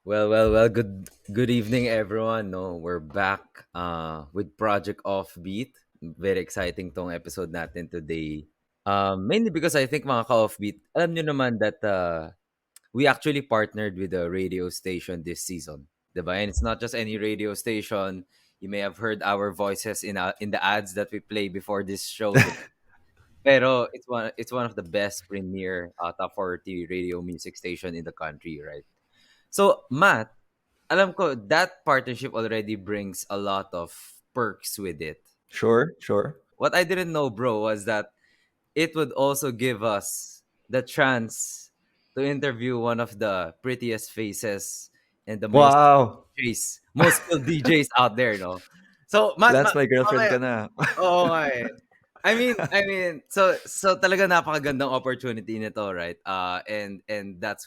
Well. Good evening, everyone. No, we're back with Project Offbeat. Very exciting tong episode natin today. Mainly because I think mga ka-offbeat, alam nyo naman that we actually partnered with a radio station this season. Diba? And it's not just any radio station. You may have heard our voices in the ads that we play before this show. Diba? Pero it's one of the best premier top 40 radio music station in the country, right? So, Matt, alam ko that partnership already brings a lot of perks with it. Sure, sure. What I didn't know, bro, was that it would also give us the chance to interview one of the prettiest faces and the most Wow! most skilled DJs out there, no? So, That's my girlfriend ka na. oo nga eh. So talaga napakagandang opportunity nito, right? And that's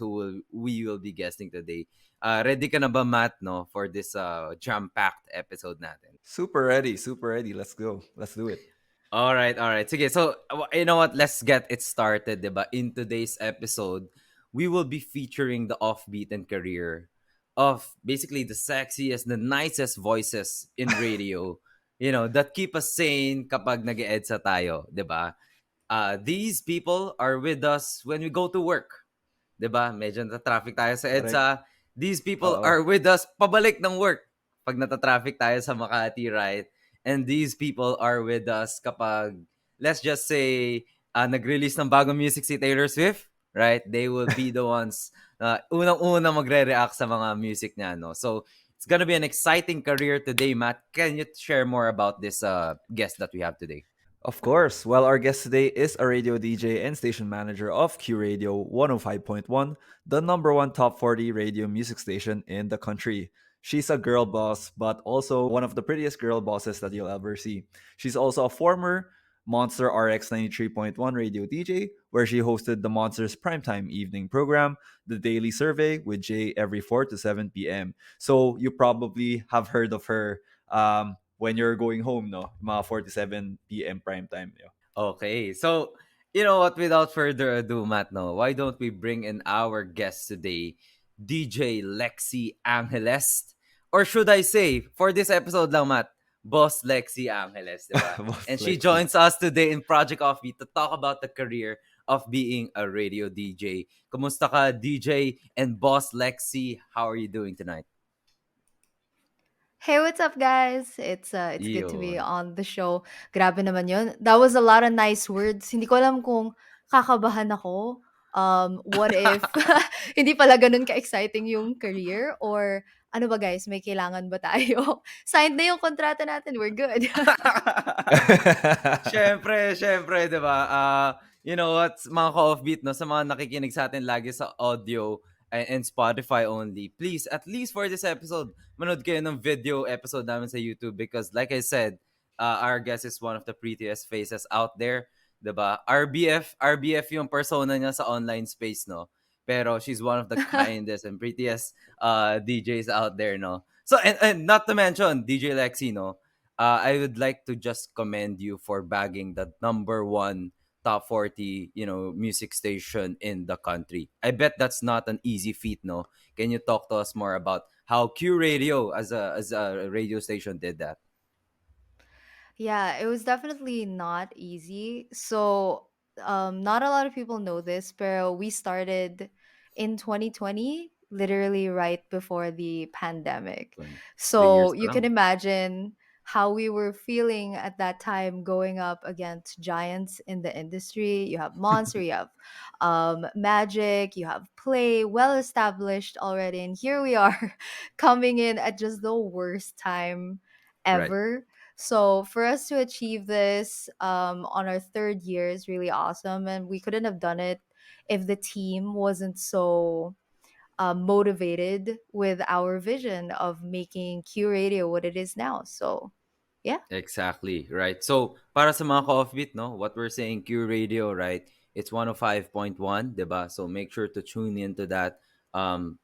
we will be guesting today. Ready ka na ba, Matt, no, for this jam-packed episode natin? Super ready, super ready. Let's go. Let's do it. All right. Sige, so you know what? Let's get it started, diba? In today's episode, we will be featuring the offbeat career of basically the sexiest, the nicest voices in radio, that keep us sane kapag nag-EDSA tayo, diba? These people are with us when we go to work. 'Di ba? Medyo nata-traffic tayo sa Correct. EDSA. These people Oo. are with us pabalik ng work pag nata-traffic tayo sa Makati, right? And these people are with us kapag, let's just say, nag-release ng bagong music si Taylor Swift, right? They will be the ones na unang-una magre-react sa mga music niya, no? So, it's gonna be an exciting career today, Matt. Can you share more about this guest that we have today? Of course. Well, our guest today is a radio DJ and station manager of Q Radio 105.1, the number one top 40 radio music station in the country. She's a girl boss, but also one of the prettiest girl bosses that you'll ever see. She's also a former Monster RX 93.1 radio DJ, where she hosted the Monster's primetime evening program, The Daily Survey with Jay every 4 to 7 p.m. So you probably have heard of her when you're going home, no? Mga 47 p.m. prime time. Yeah. Okay, so you know what? Without further ado, Matt, no, why don't we bring in our guest today, DJ Lexy Angeles, or should I say, for this episode lang, Matt, Boss Lexy Angeles, diba? Boss And she Lexy. joins us today in Project Offbeat to talk about the career of being a radio DJ. Kumusta ka, DJ and Boss Lexy? How are you doing tonight? Hey, what's up, guys? It's good to be Yun. on the show. Grabe naman yun. That was a lot of nice words. Hindi ko alam kung kakabahan ako. What if hindi pala ganun ka-exciting yung career? Or ano ba, guys? May kailangan ba tayo? Signed na yung kontrata natin. We're good. Syempre, 'di ba? You know what, mga ka-offbeat, no, sa mga nakikinig sa atin lagi sa audio and Spotify only, please, at least for this episode, manood kayo ng video episode namin sa YouTube because like I said, our guest is one of the prettiest faces out there, 'di ba? RBF yung persona niya sa online space, no? Pero she's one of the kindest and prettiest DJs out there, no? So, and not to mention, DJLexy, no? I would like to just commend you for bagging the number one top 40, music station in the country. I bet that's not an easy feat, no? Can you talk to us more about how Q Radio as a radio station did that? Yeah, it was definitely not easy. So, not a lot of people know this, but we started in 2020, literally right before the pandemic. 3 years So, pa you lang. can imagine how we were feeling at that time going up against giants in the industry. You have Monster, you have Magic, you have Play, well established already. And here we are coming in at just the worst time Right. ever. So for us to achieve this on our third year is really awesome, and we couldn't have done it if the team wasn't so motivated with our vision of making Q Radio what it is now. So yeah. Exactly, right. So, para sa mga ka-offbeat, no, what we're saying, Q Radio, right? It's 105.1, 'di ba? So, make sure to tune into that.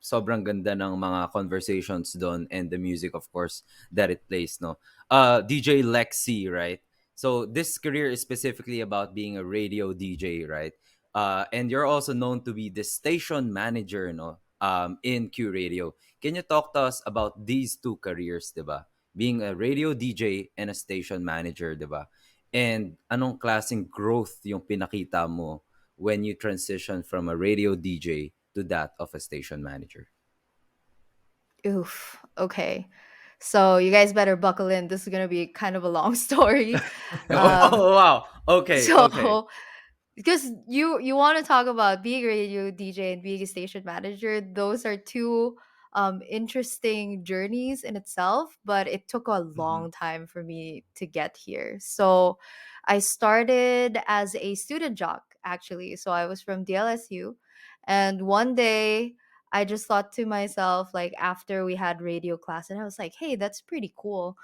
Sobrang ganda ng mga conversations doon and the music, of course, that it plays, no? DJ Lexy, right? So, this career is specifically about being a radio DJ, right? And you're also known to be the station manager, no? in Q Radio. Can you talk to us about these two careers, 'di ba? Being a radio DJ and a station manager, 'di ba? And anong klaseng growth yung pinakita mo when you transition from a radio DJ to that of a station manager? Oof. Okay. So you guys better buckle in. This is gonna be kind of a long story. Um, Oh, wow. Okay, okay. so because you want to talk about being a radio DJ and being a station manager, those are two interesting journeys in itself, but it took a Mm-hmm. long time for me to get here. So I started as a student jock actually. So I was from DLSU, and one day I just thought to myself, like after we had radio class, and I was like, hey, that's pretty cool.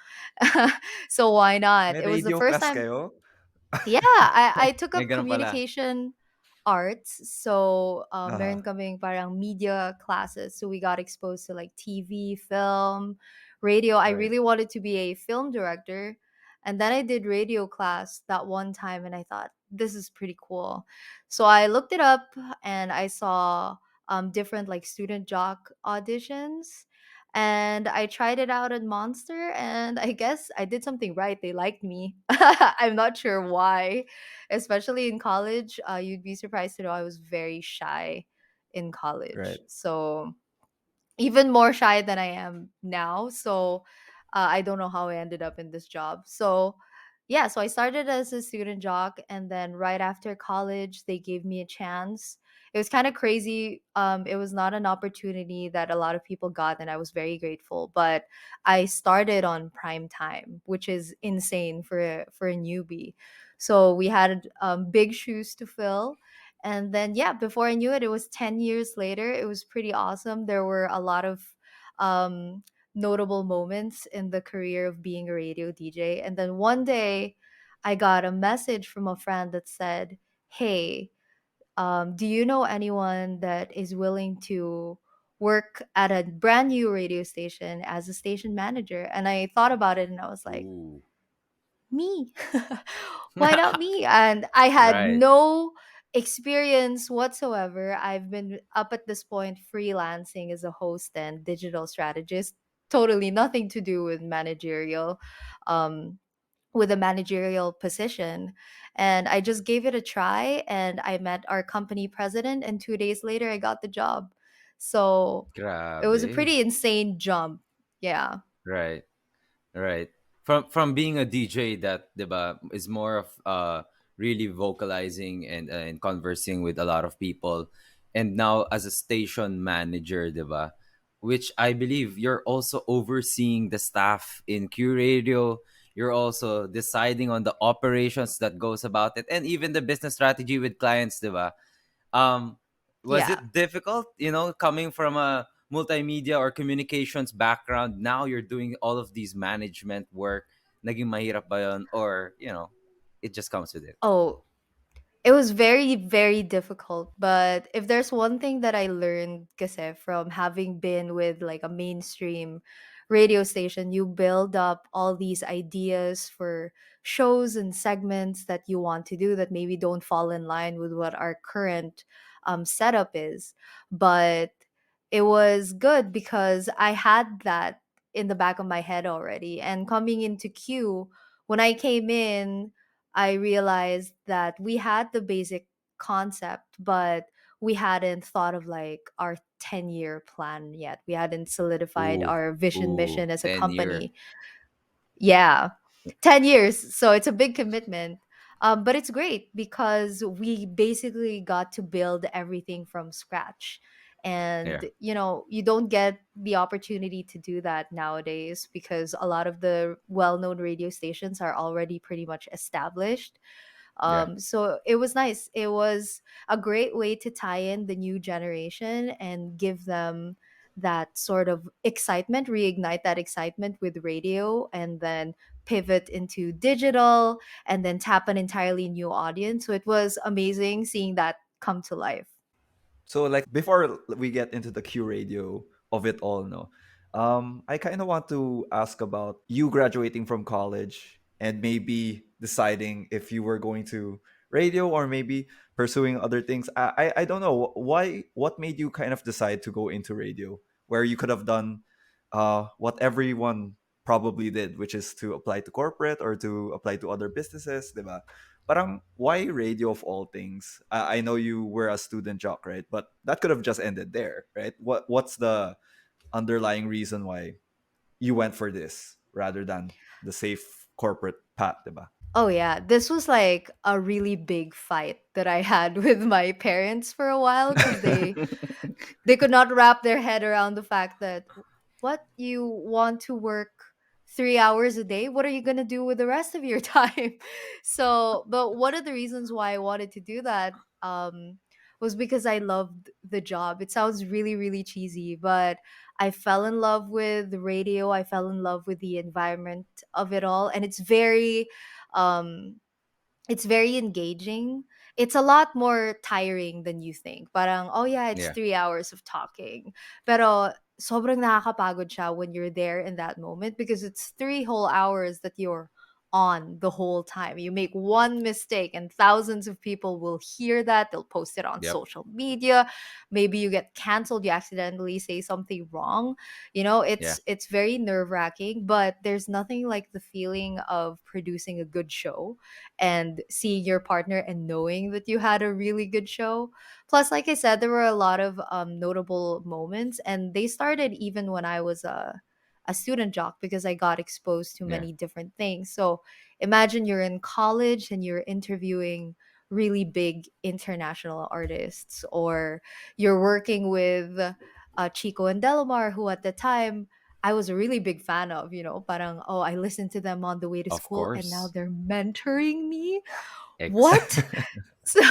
So why not? May It was the radio first class time. kayo? Yeah, I took May up ganun pala. communication arts. So, Uh-huh. meron kaming parang media classes. So we got exposed to like TV, film, radio. I Right. really wanted to be a film director. And then I did radio class that one time and I thought, this is pretty cool. So I looked it up and I saw different like student jock auditions, and I tried it out at Monster, and I guess I did something right. They liked me. I'm not sure why. Especially in college, you'd be surprised to know I was very shy in Right. college. So even more shy than I am now. So I don't know how I ended up in this job. So yeah, so I started as a student jock, and then right after college, they gave me a chance. It was kind of crazy. It was not an opportunity that a lot of people got, and I was very grateful. But I started on prime time, which is insane for a newbie. So we had big shoes to fill, and then, yeah, before I knew it, it was 10 years later. It was pretty awesome. There were a lot of um, notable moments in the career of being a radio DJ. And then one day, I got a message from a friend that said, hey, do you know anyone that is willing to work at a brand new radio station as a station manager? And I thought about it and I was like, Ooh. me. Why not me? And I had Right. no experience whatsoever. I've been up at this point freelancing as a host and digital strategist, totally nothing to do with managerial, um, with a managerial position. And I just gave it a try and I met our company president, and 2 days later I got the job. So it was a Grabe. pretty insane jump. Yeah. Right. Right. From being a DJ that, 'di ba, is more of really vocalizing and conversing with a lot of people, and now as a station manager, 'di ba, which I believe you're also overseeing the staff in Q Radio. You're also deciding on the operations that goes about it, and even the business strategy with clients, 'di ba? Um, was Yeah. it difficult, coming from a multimedia or communications background? Now you're doing all of these management work. Naging mahirap ba yun? Or, it just comes with it. Oh, it was very, very difficult. But if there's one thing that I learned, kasi from having been with like a mainstream radio station, you build up all these ideas for shows and segments that you want to do that maybe don't fall in line with what our current setup is. But it was good because I had that in the back of my head already. And coming into Q, when I came in, I realized that we had the basic concept, but we hadn't thought of like our 10-year plan yet. We hadn't solidified Ooh, our vision ooh, mission as a 10 year. company. Yeah, 10 years. So it's a big commitment. But it's great because we basically got to build everything from scratch. Yeah, And, you don't get the opportunity to do that nowadays because a lot of the well known radio stations are already pretty much established. yeah, So it was nice. It was a great way to tie in the new generation and give them that sort of excitement, reignite that excitement with radio, and then pivot into digital and then tap an entirely new audience. So it was amazing seeing that come to life. So like before we get into the Q radio of it all, no, I kind of want to ask about you graduating from college and maybe deciding if you were going to radio or maybe pursuing other things. I don't know why. What made you kind of decide to go into radio, where you could have done what everyone probably did, which is to apply to corporate or to apply to other businesses, diba? Parang why radio of all things? I know you were a student jock, right? But that could have just ended there, right? What's the underlying reason why you went for this rather than the safe corporate path, diba? Oh yeah, this was like a really big fight that I had with my parents for a while because they could not wrap their head around the fact that what you want to work 3 hours a day, what are you going to do with the rest of your time? So but one of the reasons why I wanted to do that was because I loved the job. It sounds really really cheesy, but I fell in love with the radio. I fell in love with the environment of it all, and um it's very engaging. It's a lot more tiring than you think. Parang, oh yeah, it's Yeah. 3 hours of talking. Pero sobrang nakakapagod siya when you're there in that moment because it's 3 whole hours that you're on the whole time. You make one mistake and thousands of people will hear that. They'll post it on Yep. social media. Maybe you get canceled, you accidentally say something wrong. Yeah. It's very nerve-wracking, but there's nothing like the feeling of producing a good show and seeing your partner and knowing that you had a really good show. Plus, like I said, there were a lot of notable moments, and they started even when I was a student jock because I got exposed to Yeah. many different things. So imagine you're in college and you're interviewing really big international artists, or you're working with Chico and Delamar, who at the time I was a really big fan of, parang, oh, I listened to them on the way to Of school and now course. they're mentoring me. Ex. What? So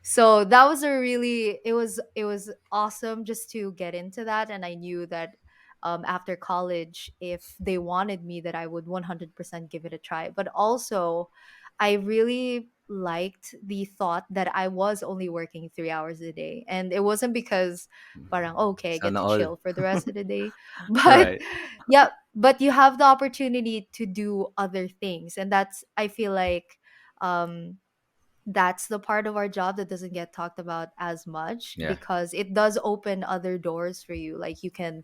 so that was a really it was awesome just to get into that, and I knew that after college, if they wanted me, that I would 100% give it a try. But also I really liked the thought that I was only working 3 hours a day, and it wasn't because parang okay, I get Sana to all. chill for the rest of the day. But Right. yeah, but you have the opportunity to do other things, and that's, I feel like, um that's the part of our job that doesn't get talked about as much, Yeah. because it does open other doors for you. Like, you can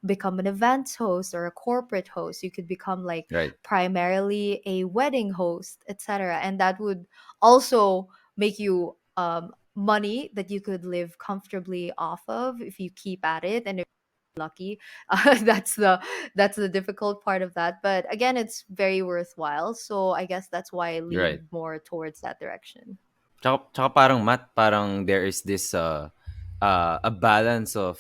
become an events host or a corporate host. You could become like Right. primarily a wedding host, etc., and that would also make you money that you could live comfortably off of if you keep at it, and if you're lucky. That's the difficult part of that, but again, it's very worthwhile. So I guess that's why I Right. lean more towards that direction. Tsaka parang Matt, parang there is this a balance of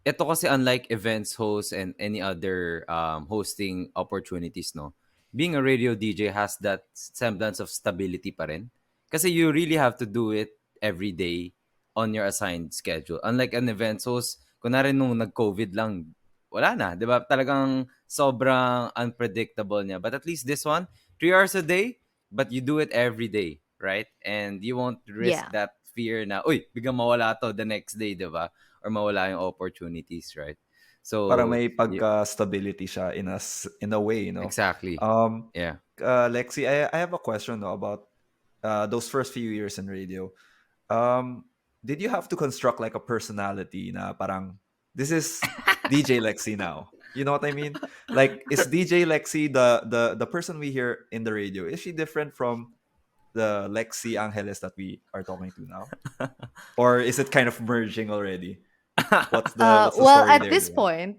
ito kasi, unlike events host and any other hosting opportunities, no. Being a radio DJ has that semblance of stability pa rin. Kasi you really have to do it every day on your assigned schedule. Unlike an events host, kunwari nung nag-COVID lang, wala na, 'di ba? Talagang sobrang unpredictable niya. But at least this one, 3 hours a day, but you do it every day, right? And you won't risk Yeah. that fear na, uy, biglang mawala to the next day, di ba? Or mawala yung opportunities, right? Parang So, may pagka-stability siya in a way, no? exactly. Um, Yeah. Lexi, I have a question though about those first few years in radio. Um, did you have to construct like a personality na parang this is DJ Lexi now? You know what I mean? Like, is DJ Lexi the person we hear in the radio? Is she different from the Lexy Angeles that we are talking to now, or is it kind of merging already? What's the Well, story at there, this diba? point,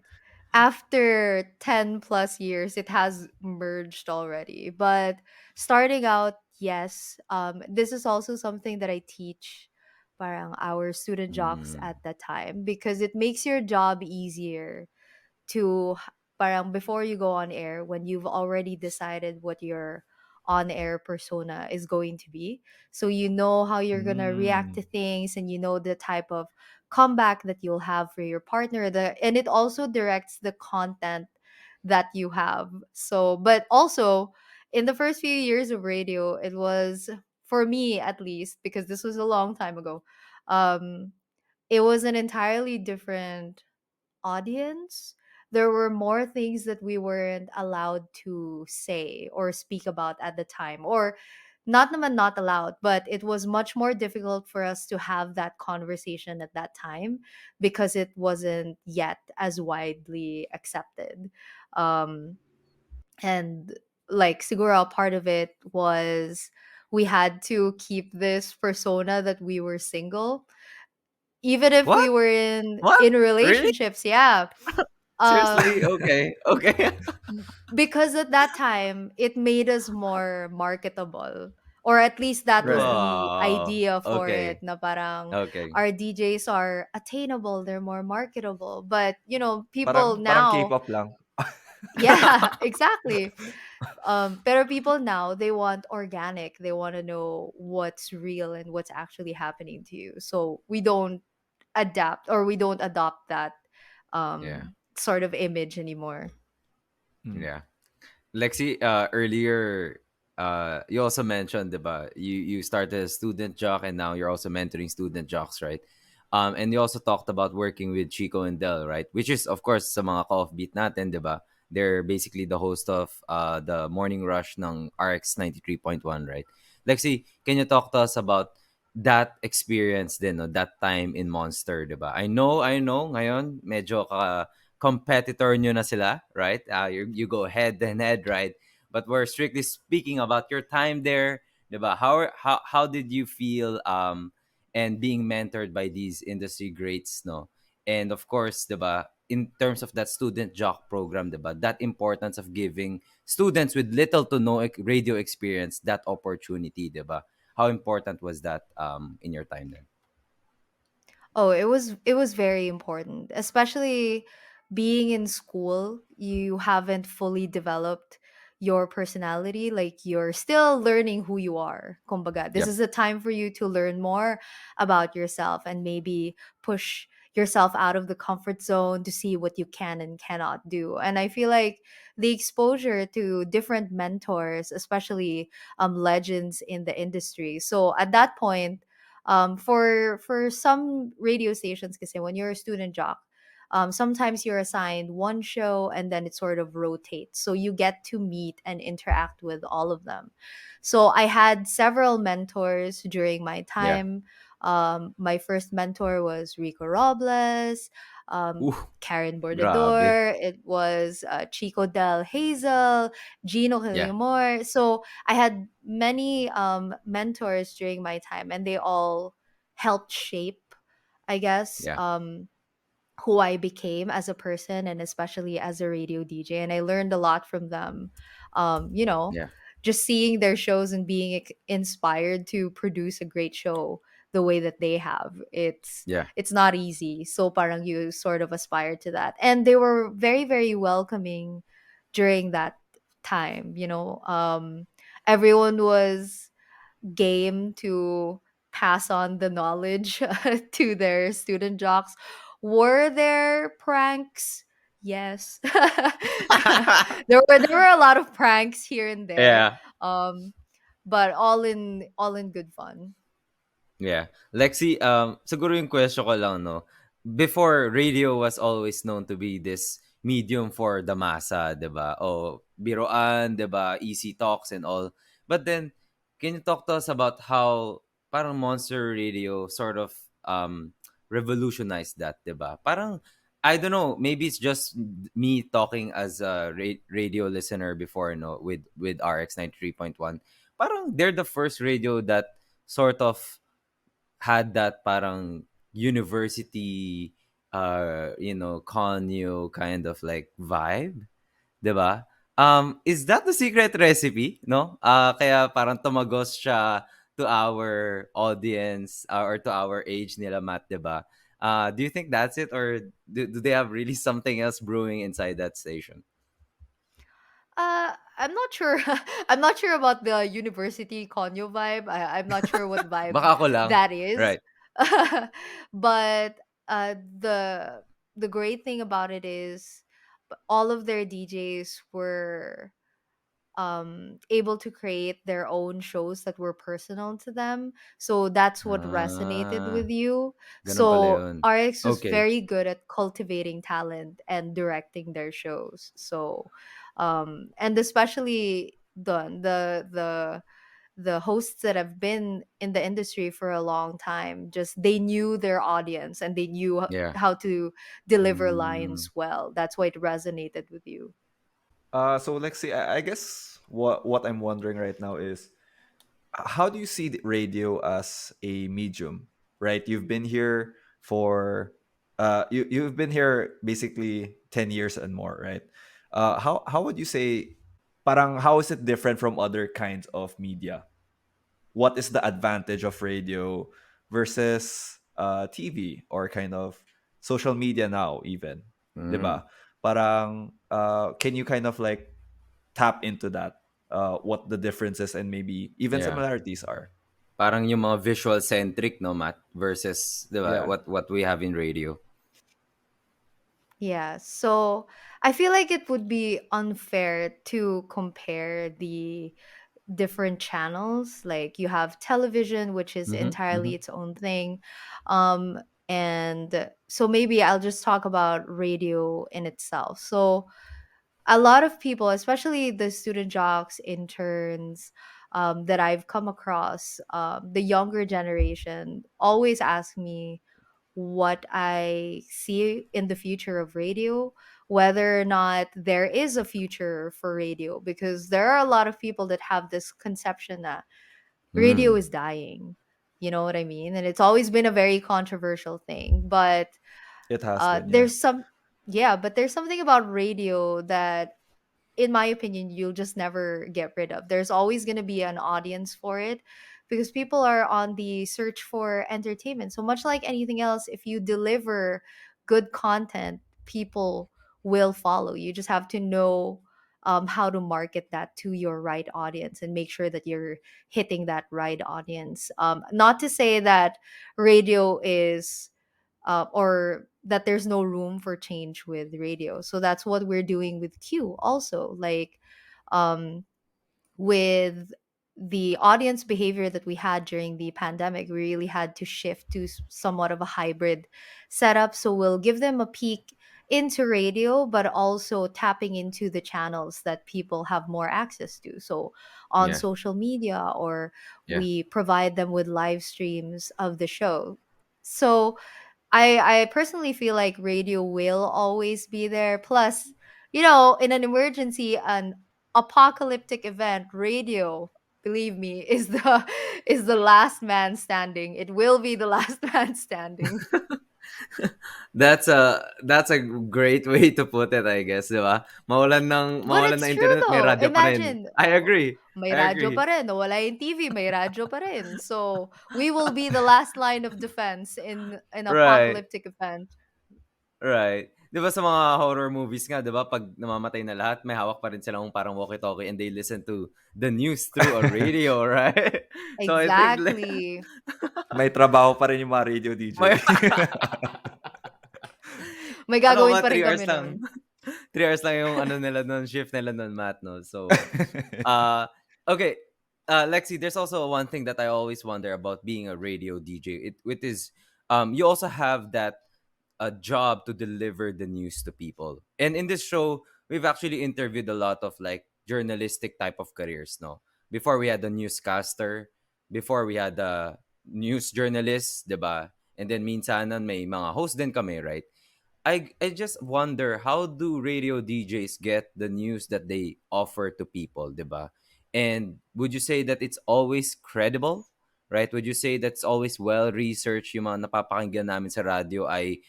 after 10 plus years, it has merged already. But starting out, yes, this is also something that I teach parang our student jocks Mm, at that time, because it makes your job easier to parang before you go on air, when you've already decided what your on air persona is going to be, so you know how you're going to react to Mm. things, and you know the type of comeback that you'll have for your partner, and it also directs the content that you have. So but also, in the first few years of radio, it was, for me at least, because this was a long time ago, um it was an entirely different audience. There were more things that we weren't allowed to say or speak about at the time, or not naman not allowed, but it was much more difficult for us to have that conversation at that time because it wasn't yet as widely accepted. Um, and like siguro part of it was we had to keep this persona that we were single even if we What? were in What? Really? relationships. Yeah. Seriously? um Okay. Okay. because at that time it made us more marketable, or at least that was Right. the Wow. idea for it, Okay. na parang Okay. our DJs are attainable, they're more marketable, but people Parang now, K-pop lang. yeah, exactly. Pero people now, they want organic, they want to know what's real and what's actually happening to you, so we don't adapt or we don't adopt that Yeah. sort of image anymore. Mm. Yeah. Lexi, earlier, you also mentioned, diba, you started as student jock and now you're also mentoring student jocks, right? And you also talked about working with Chico and Del, right? Which is, of course, sa mga ka-offbeat natin, diba? They're basically the host of the Morning Rush ng RX 93.1, right? Lexi, can you talk to us about that experience din, no? That time in Monster, diba? I know, ngayon, medyo competitor nyo na sila, right? You go head and head, right? But we're strictly speaking about your time there, diba? How did you feel and being mentored by these industry greats, no? And of course, diba, in terms of that student jock program, diba, that importance of giving students with little to no radio experience that opportunity, diba? How important was that in your time then? Oh, it was very important, especially being in school. You haven't fully developed your personality, like you're still learning who you are. Kumbaga, this Yep. is a time for you to learn more about yourself and maybe push yourself out of the comfort zone to see what you can and cannot do. And I feel like the exposure to different mentors, especially legends in the industry. So at that point, for some radio stations, kasi when you're a student jock, sometimes you're assigned one show and then it sort of rotates, so you get to meet and interact with all of them. So I had several mentors during my Yeah. time. My first mentor was Rico Robles, Ooh, Karen grabe. Bordador. It was Chico Del Hazel, Gino Yeah. Hilliamore. So I had many mentors during my time, and they all helped shape, I guess, Yeah. who I became as a person and especially as a radio DJ. And I learned a lot from them. Um, you know, Yeah. just seeing their shows and being inspired to produce a great show the way that they have. Yeah. It's not easy. So parang you sort of aspire to that. And they were very, very welcoming during that time. Everyone was game to pass on the knowledge to their student jocks. Were there pranks? Yes. There were a lot of pranks here and there. Yeah. Um but all in good fun. Yeah. Lexi, siguro yung question ko lang, no? Before, radio was always known to be this medium for the masa, di ba? O biroan, di ba? Easy talks and all. But then, can you talk to us about how parang Monster Radio sort of revolutionized that, di ba? Parang, I don't know, maybe it's just me talking as a radio listener before, no, with RX 93.1. Parang they're the first radio that sort of had that parang university conyo kind of like vibe, 'di ba? Is that the secret recipe, no? Kaya parang tumagos siya to our audience or to our age nila, Matt, 'di ba? Do you think that's it, or do they have really something else brewing inside that station? I'm not sure. I'm not sure about the university conyo vibe. I'm not sure what vibe Baka ako lang. that is. Right. But the great thing about it is all of their DJs were able to create their own shows that were personal to them. So that's what resonated Ah, with you. ganun pala So 'yun. RX was Okay. very good at cultivating talent and directing their shows. So and especially the hosts that have been in the industry for a long time, just they knew their audience and they knew Yeah. how to deliver Mm, lines well. That's why it resonated with you. So Lexi, I guess what I'm wondering right now is, how do you see the radio as a medium? Right, you've been here for you've been here basically 10 years and more, right? How would you say, parang how is it different from other kinds of media? What is the advantage of radio versus TV or kind of social media now even, mm, 'di ba? Parang can you kind of like tap into that, what the differences and maybe even yeah. similarities are? Parang yung mga visual centric, no, Matt, versus, 'di ba, Yeah. what we have in radio. Yeah. So I feel like it would be unfair to compare the different channels. Like you have television, which is Mhm, entirely mhm. its own thing. Um, and so maybe I'll just talk about radio in itself. So a lot of people, especially the student jocks, interns, that I've come across, the younger generation always ask me what I see in the future of radio, whether or not there is a future for radio, because there are a lot of people that have this conception that radio Mm, is dying. You know what I mean? And it's always been a very controversial thing. But It has been, yeah. there's some, yeah, but there's something about radio that, in my opinion, you'll just never get rid of. There's always going to be an audience for it because people are on the search for entertainment. So much like anything else, if you deliver good content, people will follow. You just have to know how to market that to your right audience and make sure that you're hitting that right audience. Not to say that radio is or that there's no room for change with radio. So that's what we're doing with Q also. Like um, with the audience behavior that we had during the pandemic, we really had to shift to somewhat of a hybrid setup. So we'll give them a peek into radio, but also tapping into the channels that people have more access to. So on yeah, social media, or yeah. we provide them with live streams of the show. So I personally feel like radio will always be there. Plus, in an emergency, an apocalyptic event, radio, believe me, is the is the last man standing. It will be the last man standing. That's a great way to put it, I guess, 'di ba? But Mawalan it's ng true internet, may though. radyo pa rin. Imagine, I agree. may I radyo agree. pa rin. Wala yung TV, may radyo pa rin. So, we will be the last line of defense in an Right. apocalyptic event. Right. 'Di ba sa mga horror movies nga, 'di ba, 'pag namamatay na lahat, may hawak pa rin silang parang walkie-talkie and they listen to the news through a radio, right? So I think Exactly. May trabaho pa rin yung mga radio DJ. may May ano gagawin ba, pa rin 3 hours kami lang. nun. 3 hours lang yung ano nila nun, shift nila nun, Matt, no? So, uh, okay, Lexi, there's also one thing that I always wonder about being a radio DJ. It is, you also have that a job to deliver the news to people. And in this show, we've actually interviewed a lot of like journalistic type of careers, no? Before we had the newscaster, before we had the news journalist, 'di ba? And then minsanan may mga host din kami, right? I just wonder, how do radio DJs get the news that they offer to people, 'di ba? And would you say that it's always credible? Right? Would you say that's always well researched, yung mga napapakinggan namin sa radio ay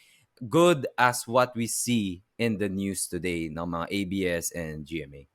good as what we see in the news today ng mga ABS and GMA?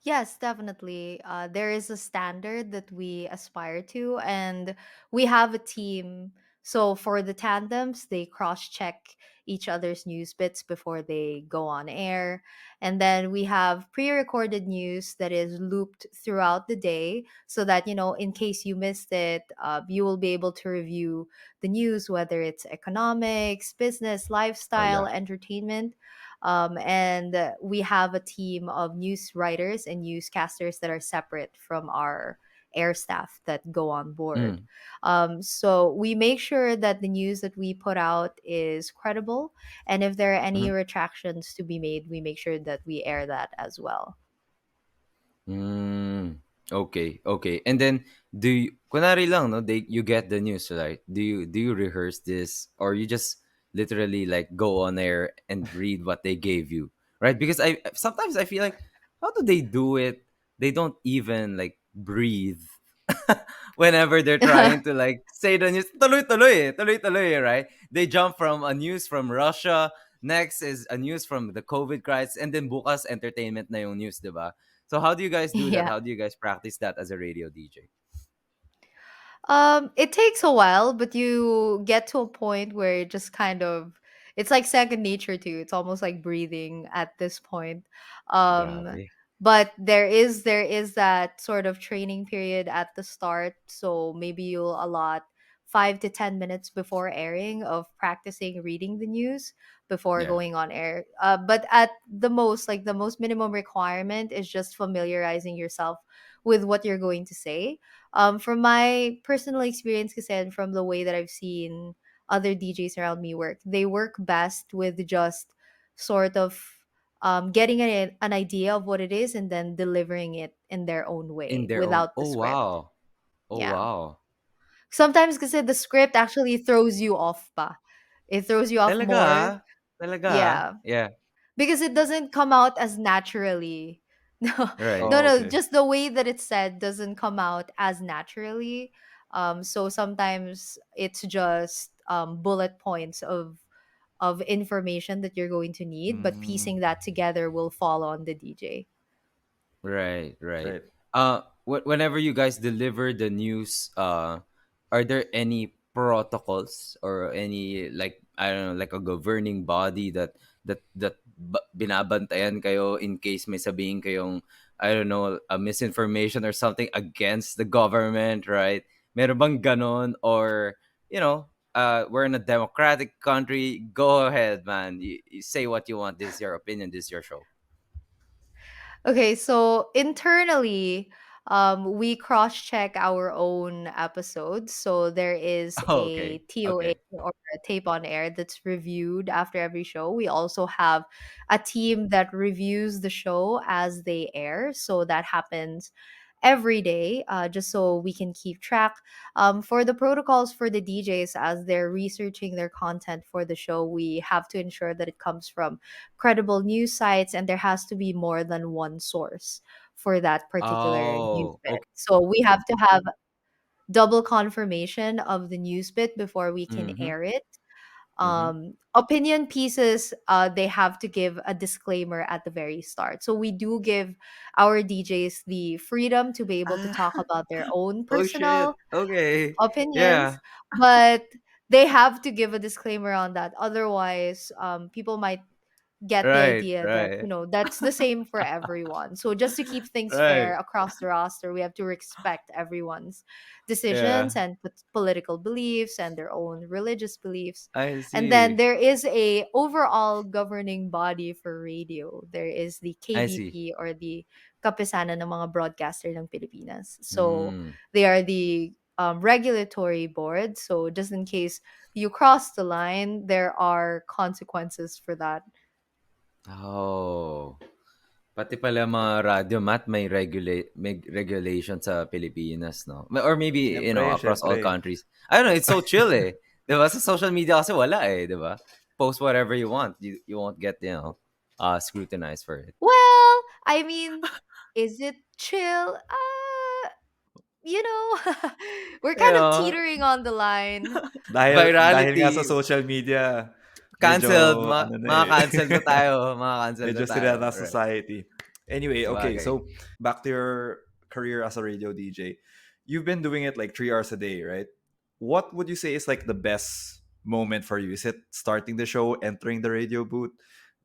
Yes, definitely. There is a standard that we aspire to, and we have a team. So for the tandems, they cross check each other's news bits before they go on air. And then we have pre recorded news that is looped throughout the day so that, in case you missed it, you will be able to review the news, whether it's economics, business, Oh lifestyle, yeah. entertainment. And we have a team of news writers and newscasters that are separate from our air staff that go on board. Mm. So we make sure that the news that we put out is credible. And if there are any Mhm. retractions to be made, we make sure that we air that as well. Mm. Okay, okay. And then kunwari lang, no, you get the news, right? Do you rehearse this, or you just literally like go on air and read what they gave you, right? Because I sometimes I feel like, how do they do it? They don't even like breathe whenever they're trying to like say the news. Tuloy-tuloy, right? They jump from a news from Russia, next is a news from the COVID crisis, and then bukas entertainment na yung news, 'di ba? So how do you guys do that? Yeah. How do you guys practice that as a radio DJ? It takes a while, but you get to a point where it just kind of it's like second nature to you. It's almost like breathing at this point. Um, Grabe. but there is that sort of training period at the start, so maybe you'll allot 5 to 10 minutes before airing of practicing reading the news before Yeah. going on air. But at the most, like the most minimum requirement is just familiarizing yourself with what you're going to say. From my personal experience kasi and from the way that I've seen other DJs around me work, they work best with just sort of getting an idea of what it is and then delivering it in their own In way their own. without the Oh script. wow. Oh Yeah. wow. Sometimes kasi the script actually throws you off pa. It throws you off Talaga? more. Ah? Talaga? Ah? Yeah. Yeah. Because it doesn't come out as naturally. No, Right. no, Oh, no. okay. Just the way that it's said doesn't come out as naturally. So sometimes it's just bullet points of information that you're going to need, but Mm, piecing that together will fall on the DJ. Right, right. right. Whenever you guys deliver the news, are there any protocols or any like, I don't know, like a governing body that binabantayan kayo in case may sabihin kayong, I don't know, a misinformation or something against the government, right? Meron bang ganon, or we're in a democratic country. Go ahead, man. You say what you want. This is your opinion. This is your show. Okay, so internally, we cross check our own episodes. So there is Oh, a okay. TOA Okay. or a tape on air that's reviewed after every show. We also have a team that reviews the show as they air. So that happens every day, just so we can keep track. For the protocols for the DJs as they're researching their content for the show, we have to ensure that it comes from credible news sites and there has to be more than one source for that particular news Oh, bit. okay. So we have to have double confirmation of the news bit before we can Mhm, air it. mhm. Opinion pieces, they have to give a disclaimer at the very start. So we do give our DJs the freedom to be able to Ah, talk about their own oh shit. personal Okay. opinions, Yeah. but they have to give a disclaimer on that. Otherwise, people might get the Right, idea that right, that's the same for everyone. So just to keep things right. fair across the roster, we have to respect everyone's decisions Yeah, and political beliefs and their own religious beliefs. I And then see. there is a overall governing body for radio. There is the I see. KBP, or the Kapisanan ng mga broadcaster ng Pilipinas. So Mm. they are the regulatory board. So just in case you cross the line, there are consequences for that. Oh. Pati pala mga radyo, Matt, may regulation sa Pilipinas, no? Or maybe, Siyempre, across all siyempre. countries. I don't know, it's so chill eh. 'Di ba? Sa social media kasi wala eh, 'di ba? Post whatever you want. You won't get, scrutinized for it. Well, I mean, is it chill? You know, we're You kind of know, teetering on the line. Dahil nga sa virality, social media, medyo canceled, ano na mga eh. cancel na tayo, mga cancel na Medyo tayo. sila na Right. society. Anyway, okay, Sabagay. so back to your career as a radio DJ. You've been doing it like 3 hours a day, right? What would you say is like the best moment for you? Is it starting the show, entering the radio booth,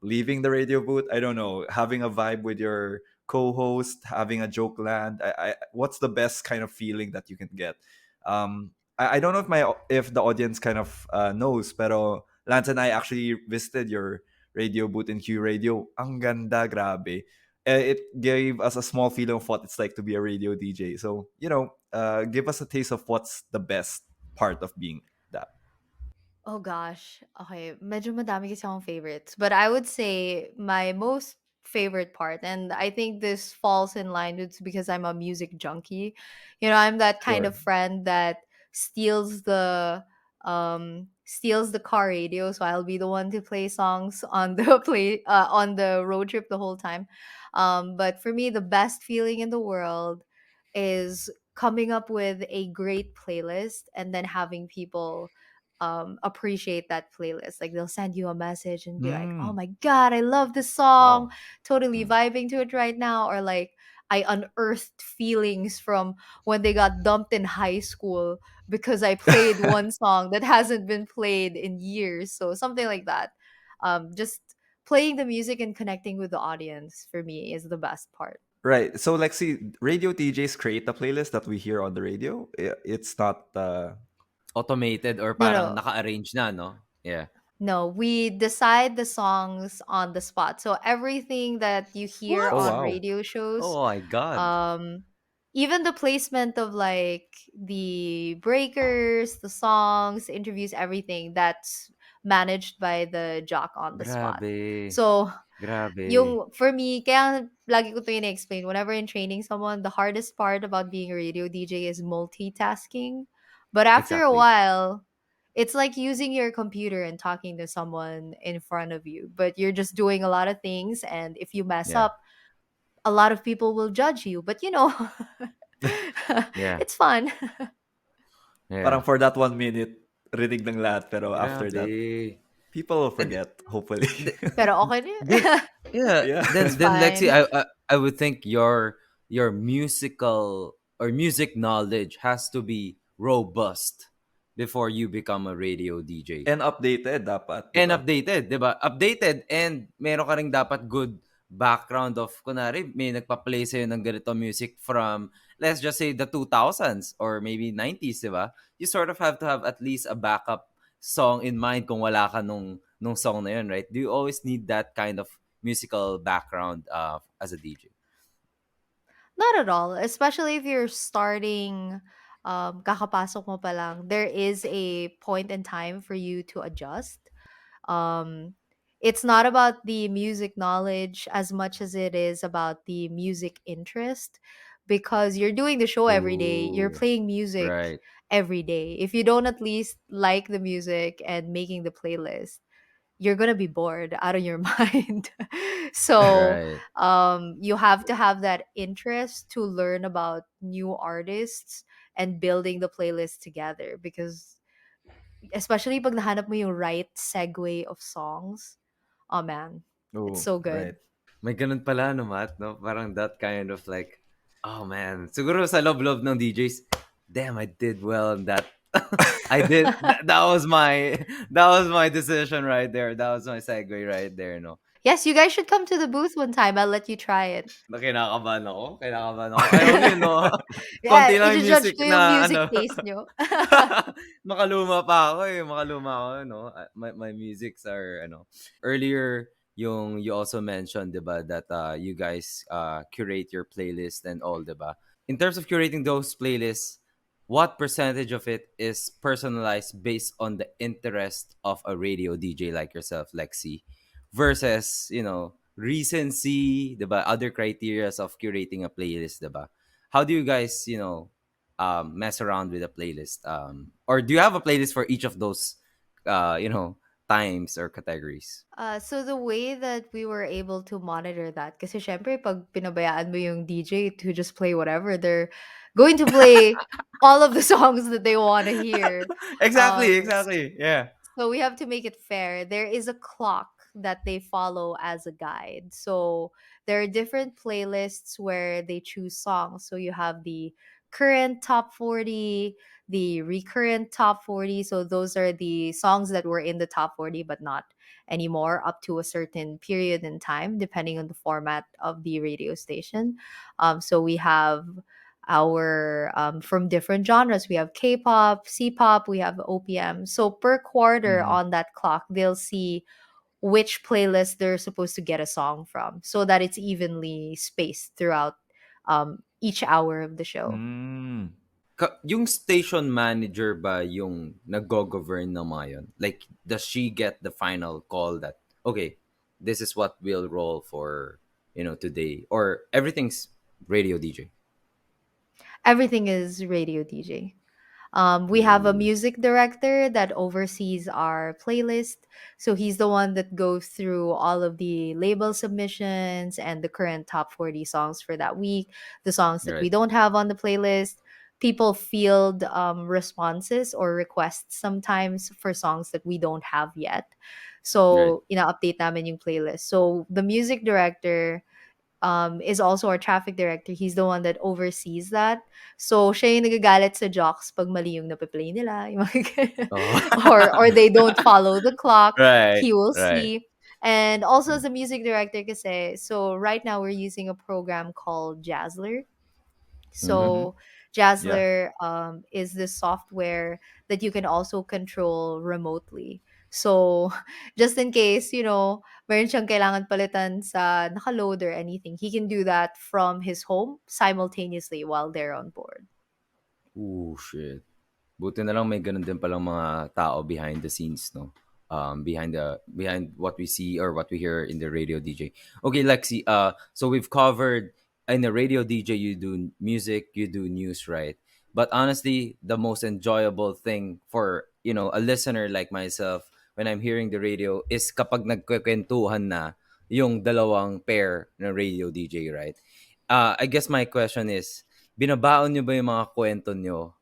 leaving the radio booth? I don't know, having a vibe with your co-host, having a joke land. What's the best kind of feeling that you can get? I don't know if the audience kind of knows, pero Lance and I actually visited your radio booth in Q Radio. Ang ganda, grabe. It gave us a small feeling of what it's like to be a radio DJ. So, give us a taste of what's the best part of being that. Oh gosh. Okay, medyo madami kasi akong favorites. But I would say my most favorite part. And I think this falls in line with because I'm a music junkie. You know, I'm that kind Sure. of friend that steals the steals the car radio, so I'll be the one to play songs on the play on the road trip the whole time. But for me, the best feeling in the world is coming up with a great playlist and then having people appreciate that playlist. Like they'll send you a message and be like, "Oh Mm. my god, I love this song. Wow. Totally Mm. vibing to it right now." Or like I unearthed feelings from when they got dumped in high school because I played one song that hasn't been played in years. So something like that. Just playing the music and connecting with the audience for me is the best part. Right. So, Lexi, radio DJs create a playlist that we hear on the radio. It's not. Automated or No, parang no. naka-arrange na, no? Yeah. No, we decide the songs on the spot. So everything that you hear Oh, What? on wow. radio shows, Oh my God. um, even the placement of like the breakers, the songs, interviews, everything that's managed by the jock on the spot. Grabe. So Grabe. yung for me, kaya lagi ko 'to ina-explain whenever in training someone, the hardest part about being a radio DJ is multitasking. But after a Exactly. while, it's like using your computer and talking to someone in front of you, but you're just doing a lot of things, and if you mess Yeah. up, a lot of people will judge you, but you know, Yeah. it's fun. Yeah. Parang for that 1 minute, rinig ng lahat. Pero after that, Grabe. people will And forget, hopefully. Pero okay din. then yeah, Yeah. It's then Lexi, fine. I would think your musical or music knowledge has to be robust before you become a radio DJ. And updated dapat, di And ba? updated, 'di ba? Updated and meron ka ring dapat good background of kunwari may nagpa-play sa'yo ng ganito music from let's just say the 2000s or maybe 90s, 'di ba? You sort of have to have at least a backup song in mind kung wala ka nung song na yun, right? Do you always need that kind of musical background as a DJ? Not at all, especially if you're starting kakapasok mo pa lang. There is a point in time for you to adjust. Um it's not about the music knowledge as much as it is about the music interest because you're doing the show every day. You're Ooh, playing music right, every day. If you don't at least like the music and making the playlist, you're gonna be bored out of your mind. So right. you have to have that interest to learn about new artists and building the playlist together because especially pag nahanap mo yung right segue of songs, oh man, it's Oh, so right. good. May ganun pala, no, Matt, no? Parang that kind of like, oh man. Siguro sa loob-loob ng DJs, damn, I did well in that. I did, that was my, that was my decision right there. That was my segue right there, no? Yes, you guys should come to the booth one time. I'll let you try it. Na kinakabahan ako. Kinakabahan ako. Ayaw yun, no? Yeah, Konti lang yung i-judge music ko yung na, music ano. taste nyo. Makaluma pa ako eh. Makaluma ako, no? My musics are, ano. Earlier, you also mentioned, diba, that you guys curate your playlist and all, diba? In terms of curating those playlists, what percentage of it is personalized based on the interest of a radio DJ like yourself, Lexi, versus, recency, diba? Other criterias of curating a playlist, diba? How do you guys, mess around with a playlist? Or do you have a playlist for each of those, times or categories? So the way that we were able to monitor that, kasi syempre pag pinabayaan mo yung DJ to just play whatever, they're going to play all of the songs that they want to hear. Exactly, Um, exactly. Yeah. So we have to make it fair. There is a clock that they follow as a guide. So there are different playlists where they choose songs. So you have the current top 40, the recurrent top 40. So those are the songs that were in the top 40 but not anymore up to a certain period in time, depending on the format of the radio station. So we have our from different genres. We have K-pop, C-pop, we have OPM. So per quarter Mhm. on that clock, they'll see which playlist they're supposed to get a song from, so that it's evenly spaced throughout each hour of the show. Mm. Yung station manager ba yung nag-govern ng mga yun? Like, does she get the final call that, okay, this is what we'll roll for today, or everything's radio DJ? Everything is radio DJ. We have a Ooh, music director that oversees our playlist. So he's the one that goes through all of the label submissions and the current top 40 songs for that week, the songs that we right, don't have on the playlist. People field responses or requests sometimes for songs that we don't have yet. right. So, update namin yung playlist. So the music director is also our traffic director. He's the one that oversees that. So, siya yung nagagalit sa jocks pag mali yung nape-play nila, yung mga ganyan. Oh, or they don't follow the clock. right, He will right. see. And also as a music director kasi, so right now we're using a program called Jazzler. Mm-hmm. So Yeah. Jazzler is this software that you can also control remotely. So just in case, meron siyang kailangan palitan sa nakaload or anything, he can do that from his home simultaneously while they're on board. Ooh, shit. Buti na lang may ganun din palang mga tao behind the scenes, no? Behind what we see or what we hear in the radio DJ. Okay, Lexi. So we've covered in the radio DJ. You do music, you do news, right? But honestly, the most enjoyable thing for a listener like myself when I'm hearing the radio is kapag nagkukwentuhan na yung dalawang pair ng radio DJ, right? I guess my question is, binabaon nyo ba yung mga kwento nyo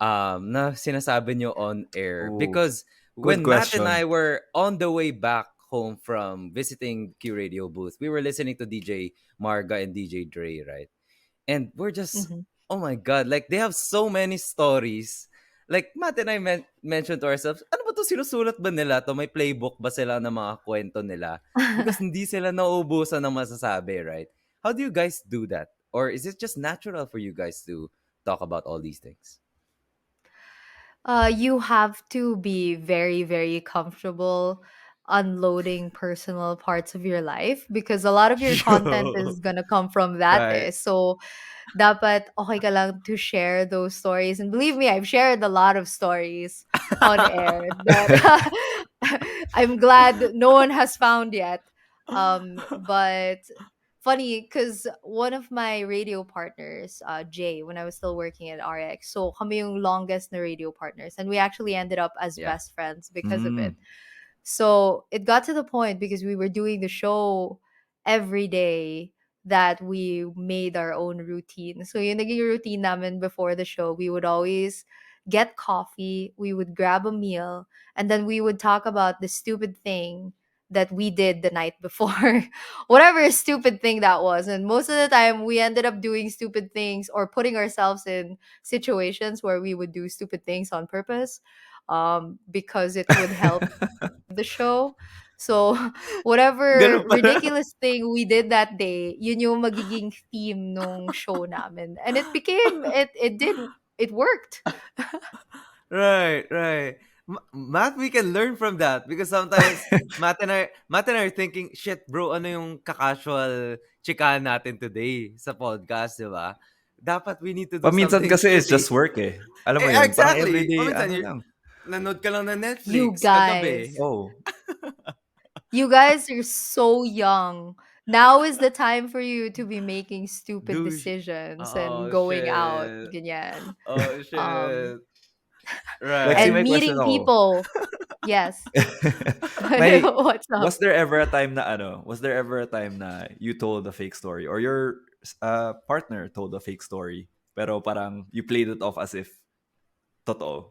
na sinasabi nyo on air? Ooh, Because good when Matt and question. I were on the way back home from visiting Q Radio booth, we were listening to DJ Marga and DJ Dre, right? And we're just, Mhm. oh my God, like they have so many stories. Like Matt and I mentioned to ourselves, ano ba to, sinusulat ba nila to? May playbook ba sila ng mga kwento nila? Because hindi sila nauubusan ng masasabi, right? How do you guys do that? Or is it just natural for you guys to talk about all these things? You have to be very, very comfortable unloading personal parts of your life because a lot of your content Yo. is gonna come from that. Right. Eh. So dapat okay ka lang to share those stories. And believe me, I've shared a lot of stories on air that I'm glad no one has found yet. But funny because one of my radio partners, Jay, when I was still working at RX, so kami yung longest na radio partners, and we actually ended up as Yeah. best friends because of it. Mm. So it got to the point because we were doing the show every day that we made our own routine. So yung naging routine namin before the show, we would always get coffee, we would grab a meal, and then we would talk about the stupid thing that we did the night before. Whatever stupid thing that was. And most of the time we ended up doing stupid things or putting ourselves in situations where we would do stupid things on purpose because it would help the show. So, whatever Ganun pala. ridiculous thing we did that day, yun yung magiging theme nung show namin. And it worked. Right, right. Matt, we can learn from that because sometimes Matt and I are thinking, shit, bro, ano yung kakasual chikahan natin today sa podcast, di ba? Dapat we need to do Paminsan something kasi it's silly. just work eh. Alam mo yun, parang Exactly. everyday Paminsan, ano lang. nanood ka lang na You Netflix kagabi. guys, Oh. you guys are so young. Now is the time for you to be making stupid Douche. decisions and Oh, going out, shit. ganyan. Oh, Um, shit. Lexi, and may Right. question meeting ako. people. Yes. May What's up? was there ever a time na you told a fake story or your partner told a fake story pero parang you played it off as if totoo?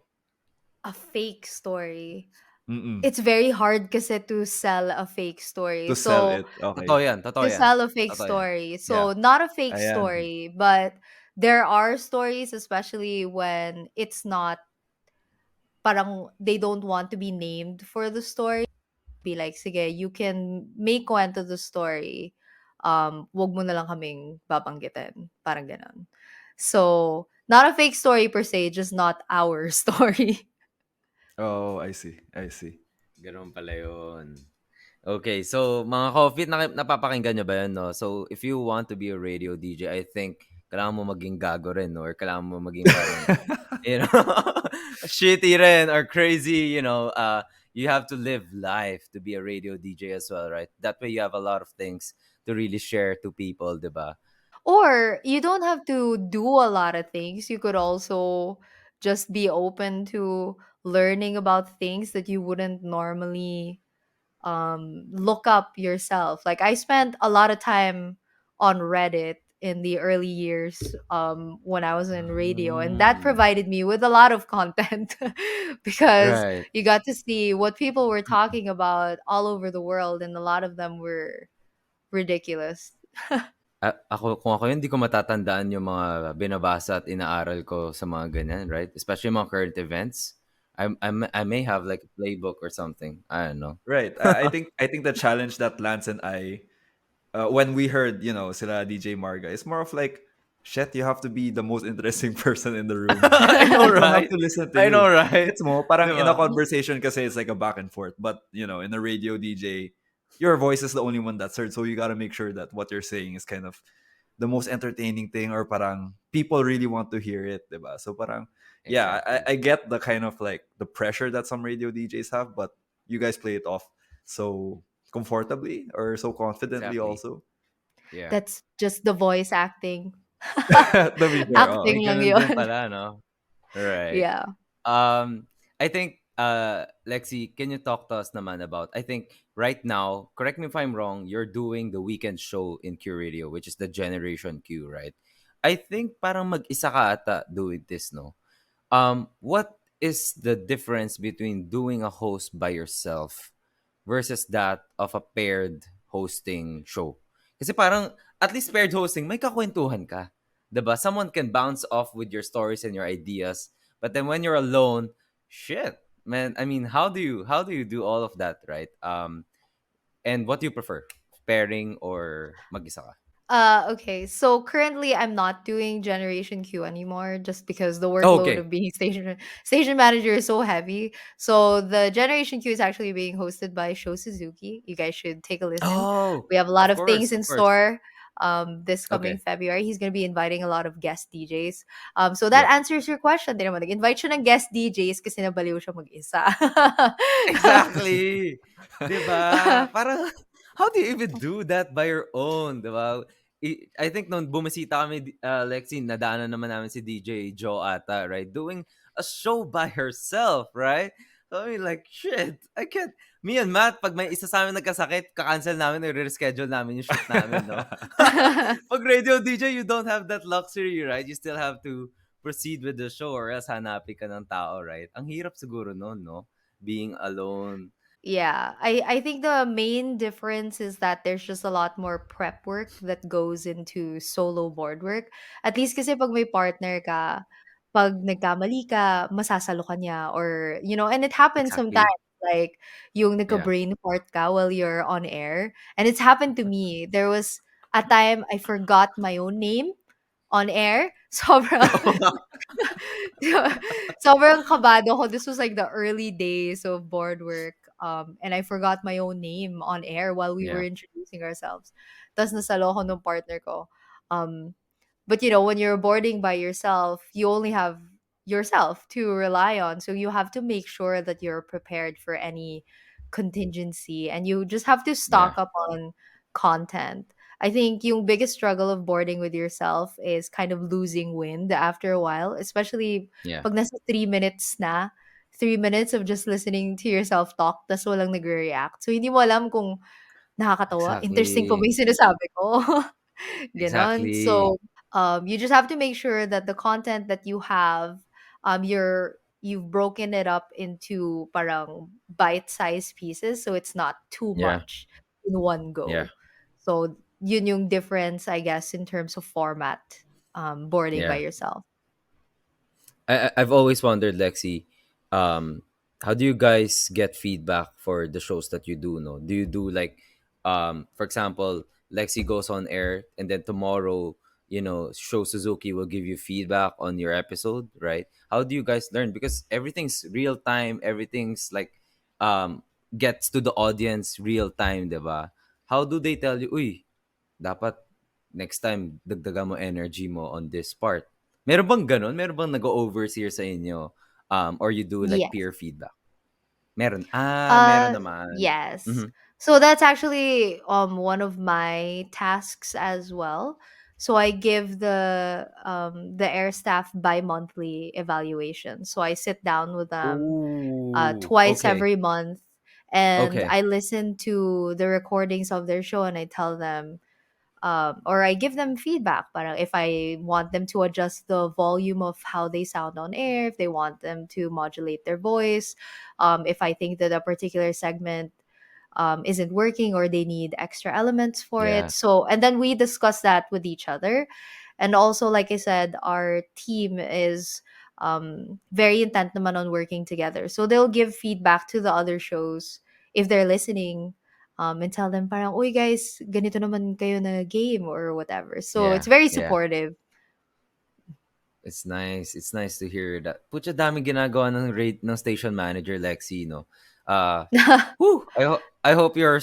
A fake story. Mm. It's very hard kasi to sell a fake story. To sell So, it. Okay. Totoo yan, totoo to yan. sell a fake Totoo yan. story. Yeah. So, not a fake Ayan. story, but there are stories, especially when it's not, parang they don't want to be named for the story. Be like, sige, you can make kwento the story. Wag mo na lang kaming babanggitin. Parang ganon. So, not a fake story per se, just not our story. Oh, I see. I see. Ganun pala yun. Okay, so mga coffee, napapakinggan nyo ba yun, no? So, if you want to be a radio DJ, I think kailangan mo maging gago rin, no? Or kailangan mo maging parang, shitty rin or crazy, you have to live life to be a radio DJ as well, right? That way you have a lot of things to really share to people, diba? Or you don't have to do a lot of things. You could also just be open to learning about things that you wouldn't normally look up yourself. Like I spent a lot of time on Reddit in the early years when I was in radio, and that Mm, provided me with a lot of content because right. you got to see what people were talking about all over the world, and a lot of them were ridiculous. Ako kung ako yun, hindi ko matatandaan yung mga binabasa at inaaral ko sa mga ganyan, right? Especially mga current events. I may have like a playbook or something. I don't know. Right. I think the challenge that Lance and I, when we heard, sila DJ Marga, it's more of like, shit, you have to be the most interesting person in the room. I know, People have right? to listen to I know, you. right? Gets mo, parang in a Diba? conversation kasi it's like a back and forth. But, in a radio DJ, your voice is the only one that's heard. So you got to make sure that what you're saying is kind of the most entertaining thing, or parang people really want to hear it, diba? So parang, yeah, Exactly. I get the kind of like the pressure that some radio DJs have, but you guys play it off so comfortably or so confidently Exactly. also. Yeah. That's just the voice acting. To be fair, May Acting lang ganun din yun. pala, no? Right. Yeah. I think, Lexi, can you talk to us naman about, I think right now, correct me if I'm wrong, you're doing the weekend show in Q Radio, which is the Generation Q, right? I think parang mag-isa ka ata doing this, no? What is the difference between doing a host by yourself versus that of a paired hosting show? Kasi parang, at least paired hosting, may kakwentuhan ka. 'Di ba? Someone can bounce off with your stories and your ideas. But then when you're alone, shit, man. I mean, how do you do all of that, right? And what do you prefer? Pairing or mag-isa ka? Okay. So currently I'm not doing Generation Q anymore just because the Oh, workload okay. of being station manager is so heavy. So the Generation Q is actually being hosted by Sho Suzuki. You guys should take a listen. Oh, We have a lot of of course, things of in course. store this coming Okay. February. He's going to be inviting a lot of guest DJs. So that Yep. answers your question. Din naman, nag-invite siya ng guest DJs kasi nabaliw siya mag-isa. Exactly. 'Di ba? Parang how do you even do that by your own, 'di ba? I think nung bumisita kami, Lexi, nadaanan naman namin si DJ Joe ata, right? Doing a show by herself, right? So I mean, like, shit, I can't. Me and Matt, pag may isa sa amin nagkasakit, kakancel namin, i-reschedule namin yung shoot namin, no? Pag radio DJ, you don't have that luxury, right? You still have to proceed with the show or else hanapin ka ng tao, right? Ang hirap siguro nun, no? Being alone. Yeah, I think the main difference is that there's just a lot more prep work that goes into solo board work. At least kasi pag may partner ka, pag nagkamali ka, masasalo ka niya or, and it happens Exactly. sometimes like yung Yeah. nagka-brain fart ka while you're on air. And it's happened to me. There was a time I forgot my own name on air. Sobrang sobrang kabado ko. This was like the early days of board work. And I forgot my own name on air while we were Yeah. introducing ourselves. Tapos nasalo ko ng partner ko. Um, but when you're boarding by yourself, you only have yourself to rely on. So you have to make sure that you're prepared for any contingency and you just have to stock Yeah. up on content. I think yung biggest struggle of boarding with yourself is kind of losing wind after a while, especially Yeah. pag nasa 3 minutes na. 3 minutes of just listening to yourself talk tas walang nagre-react. So, hindi mo alam kung nakakatawa, interesting ba Exactly. yung sinasabi ko, gano'n. Exactly. So, you just have to make sure that the content that you have, you've broken it up into parang bite-sized pieces so it's not too Yeah. much in one Yeah. go. So, yun yung difference, I guess, in terms of format, boarding by Yeah. yourself. I've always wondered, Lexi, um, how do you guys get feedback for the shows that you do? No, do you do like, for example, Lexi goes on air, and then tomorrow, Show Suzuki will give you feedback on your episode, right? How do you guys learn? Because everything's real time, everything's like, um, gets to the audience real time, diba? How do they tell you, uy, dapat next time dagdagan mo energy mo on this part? Meron bang ganun? Meron bang nag-overseer sa inyo? Or you do like Yes. peer feedback? Meron. Meron naman. Yes. Mhm. So that's actually one of my tasks as well. So I give the air staff bi-monthly evaluation. So I sit down with them Ooh, twice okay, every month, and okay, I listen to the recordings of their show, and I tell them, or I give them feedback. But if I want them to adjust the volume of how they sound on air, if they want them to modulate their voice, if I think that a particular segment isn't working or they need extra elements for it. yeah, So, and then we discuss that with each other. And also, like I said, our team is very intent naman on working together. So they'll give feedback to the other shows if they're listening, and tell them parang, uy guys, ganito naman kayo na game or whatever. So it's yeah, very yeah. supportive. It's nice. It's nice to hear that. Putya dami ginagawa ng rate ng station manager Lexi, no. Whew, I hope you're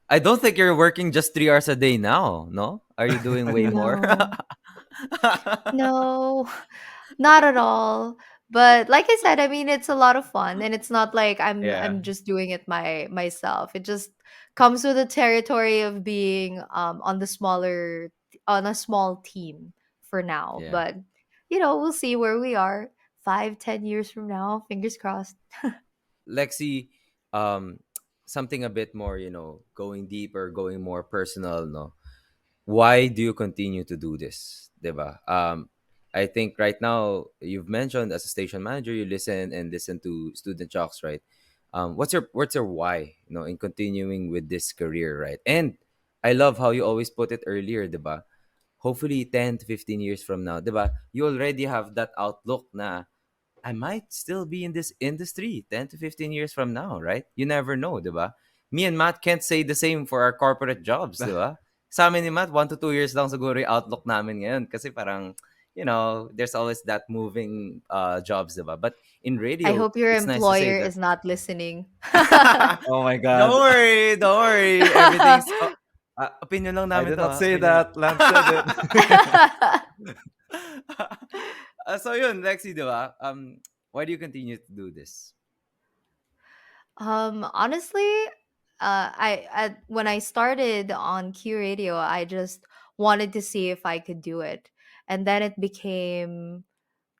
I don't think you're working just 3 hours a day now, no? Are you doing way more? No, no. Not at all. But like I said, I mean it's a lot of fun, and it's not like Yeah, I'm just doing it myself. It just comes with the territory of being on a small team for now. yeah. But we'll see where we are 5, 10 years from now. Fingers crossed. Lexi, um, something a bit more, going deeper, going more personal, no? Why do you continue to do this, 'di ba? I think right now you've mentioned as a station manager you listen to student jocks, right? What's your why, in continuing with this career, right? And I love how you always put it earlier, 'di ba? Hopefully 10 to 15 years from now, 'di ba? You already have that outlook na I might still be in this industry 10 to 15 years from now, right? You never know, di ba? Me and Matt can't say the same for our corporate jobs, di ba? Sa amin ni Matt, 1 to 2 years lang siguro yung outlook namin ngayon kasi parang, there's always that moving jobs, di ba? But in I radio, hope your it's nice to say employer that, is not listening. Oh my don't god. worry, don't worry. Everything's, opinion lang I namin did to, not ha? say Opinion lang. that. Lance said it. So yun, Lexi, di ba? Why do you continue to do this? Honestly, when I started on Q Radio, I just wanted to see if I could do it, and then it became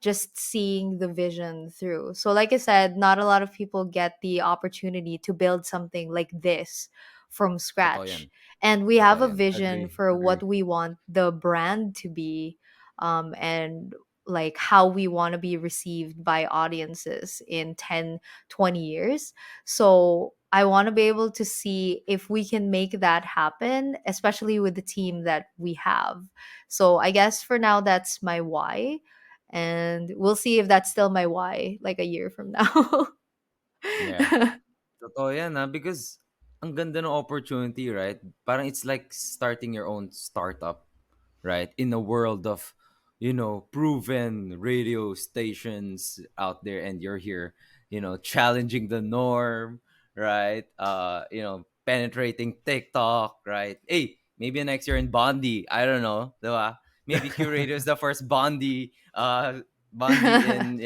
just seeing the vision through. So, like I said, not a lot of people get the opportunity to build something like this from Totoo yan. scratch. And we have Totoo a yan. vision Agree, for what agree. we want the brand to be, and like how we want to be received by audiences in 10, 20 years. So I want to be able to see if we can make that happen, especially with the team that we have. So I guess for now, that's my why, and we'll see if that's still my why like a year from now. Yeah. Totoo yan, because ang ganda ng opportunity, right? Parang it's like starting your own startup, right? In a world of, proven radio stations out there, and you're here, challenging the norm, right? Penetrating TikTok, right? Hey, maybe next year in Bondi, I don't know, diba? Maybe Curator is the first Bondi in,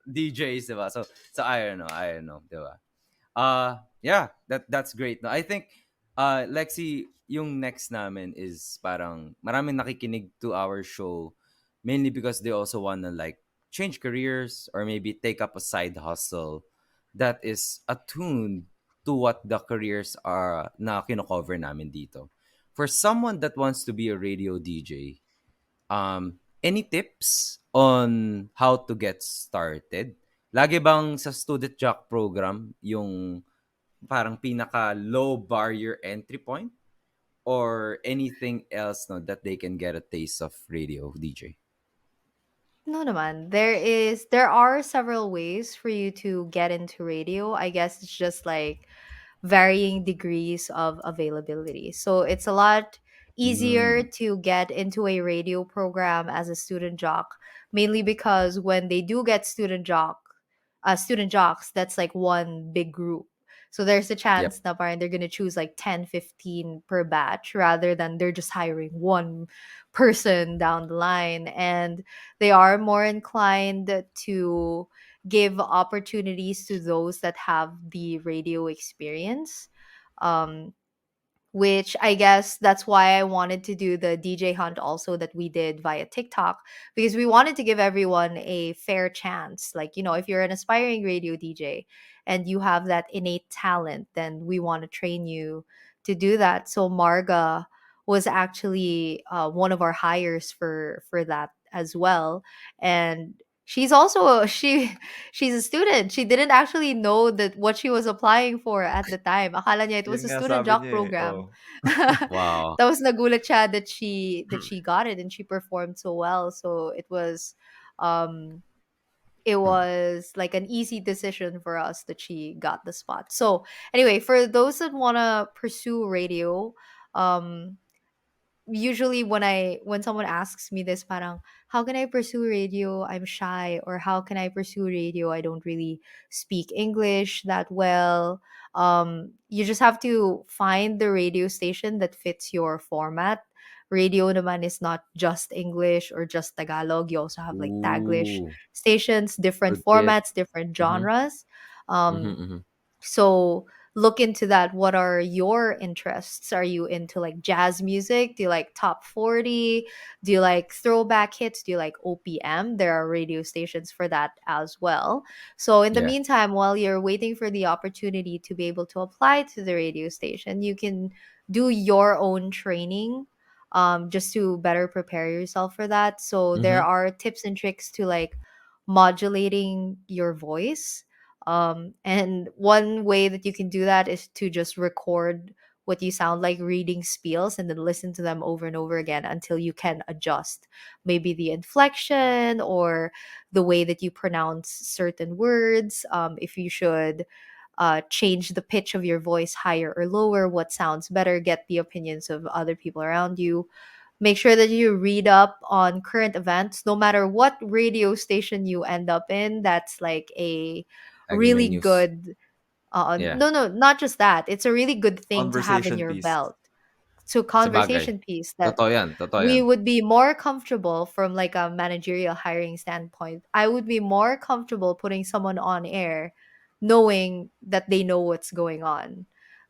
DJs, diba? So I don't know, diba? Yeah, that's great. No, I think Lexi, yung next namin is parang maraming nakikinig to our show mainly because they also want to like change careers or maybe take up a side hustle that is attuned to what the careers are na kino-cover namin dito. For someone that wants to be a radio DJ, any tips on how to get started? Lagi bang sa student jock program yung parang pinaka low barrier entry point or anything else, no, that they can get a taste of radio DJ? No naman. There are several ways for you to get into radio. I guess it's just like varying degrees of availability. So it's a lot easier Mm, to get into a radio program as a student jock, mainly because when they do get student jocks, that's like one big group. So there's a yep. chance na parang they're gonna choose like 10, 15 per batch rather than they're just hiring one person down the line. And they are more inclined to give opportunities to those that have the radio experience. Um, which I guess that's why I wanted to do the DJ hunt also that we did via TikTok, because we wanted to give everyone a fair chance. Like, if you're an aspiring radio DJ and you have that innate talent, then we want to train you to do that. So Marga was actually one of our hires for that as well. And she's also she's a student. She didn't actually know that what she was applying for at the time. Akala niya it Yun was a nga student sabi jock niya eh. program. Oh. Wow. Tapos nagulat siya that she got it and she performed so well. So um it was like an easy decision for us that she got the spot. So anyway, for those that want to pursue radio, um usually when someone asks me this, parang how can I pursue radio, I'm shy, or how can I pursue radio, I don't really speak English that well. You just have to find the radio station that fits your format. Radio naman is not just English or just Tagalog. You also have like Taglish Ooh, stations, different good tip. formats, different Mhm, genres. um mhm. so look into that. What are your interests? Are you into like jazz music? Do you like top 40? Do you like throwback hits? Do you like OPM? There are radio stations for that as well. So in the Yeah. meantime, while you're waiting for the opportunity to be able to apply to the radio station, you can do your own training, just to better prepare yourself for that. So there Mhm. are tips and tricks to like modulating your voice. And one way that you can do that is to just record what you sound like reading spiels and then listen to them over and over again until you can adjust maybe the inflection or the way that you pronounce certain words. If you should change the pitch of your voice higher or lower, what sounds better, get the opinions of other people around you. Make sure that you read up on current events, no matter what radio station you end up in. That's like a Lagi may really news. good, Yeah, no, no, not just that. It's a really good thing to have in Conversation your piece. belt. So sabagay. conversation piece that Totoo 'yan, totoo we 'yan. would be more comfortable from like a managerial hiring standpoint. I would be more comfortable putting someone on air knowing that they know what's going on.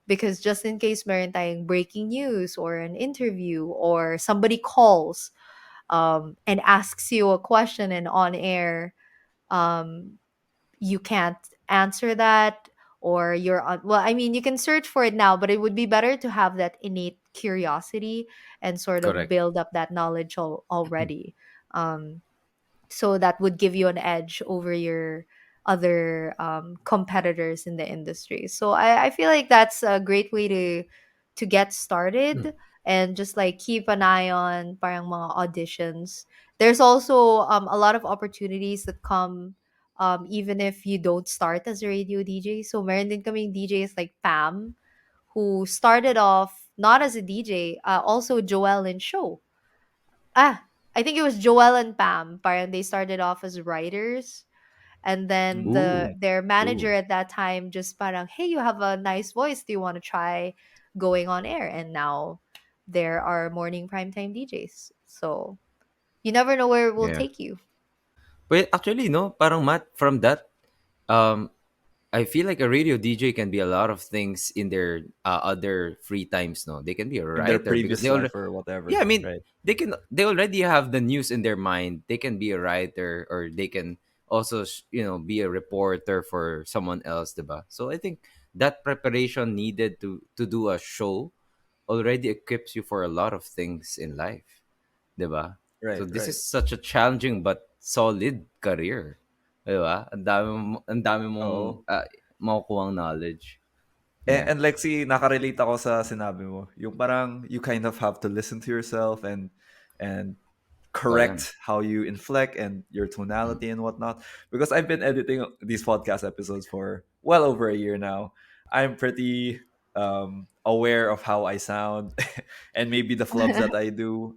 Because just in case meron tayong breaking news or an interview or somebody calls and asks you a question and on air, um, you can't answer that, or you're on, well, I mean, you can search for it now, but it would be better to have that innate curiosity and sort of Correct. build up that knowledge already. um so that would give you an edge over your other competitors in the industry. So I feel like that's a great way to get started, and just like keep an eye on parang mga auditions. There's also a lot of opportunities that come even if you don't start as a radio DJ. So meron din kaming DJs like Pam who started off not as a DJ, also Joel and Show. Ah, I think it was Joel and Pam. Parang they started off as writers, and then Ooh, their manager ooh. at that time just parang, hey, you have a nice voice. Do you want to try going on air? And now there are morning primetime DJs. So you never know where it will Yeah. take you. But actually, no, parang Matt, from that, um, I feel like a radio DJ can be a lot of things in their other free times. No, they can be a In their writer because previous they already, life or yeah, whatever. I mean, Right. they already have the news in their mind. They can be a writer, or they can also be a reporter for someone else, diba? So I think that preparation needed to do a show already equips you for a lot of things in life, diba? So Right, this right. is such a challenging but solid career, diba? Ang dami mong Oo. makukuhang knowledge. And, Yeah, and Lexi, nakarelate ako sa sinabi mo. Yung parang you kind of have to listen to yourself and totoo yan. correct how you inflect and your Mm. tonality and whatnot. Because I've been editing these podcast episodes for well over a year now. I'm pretty aware of how I sound and maybe the flubs that I do.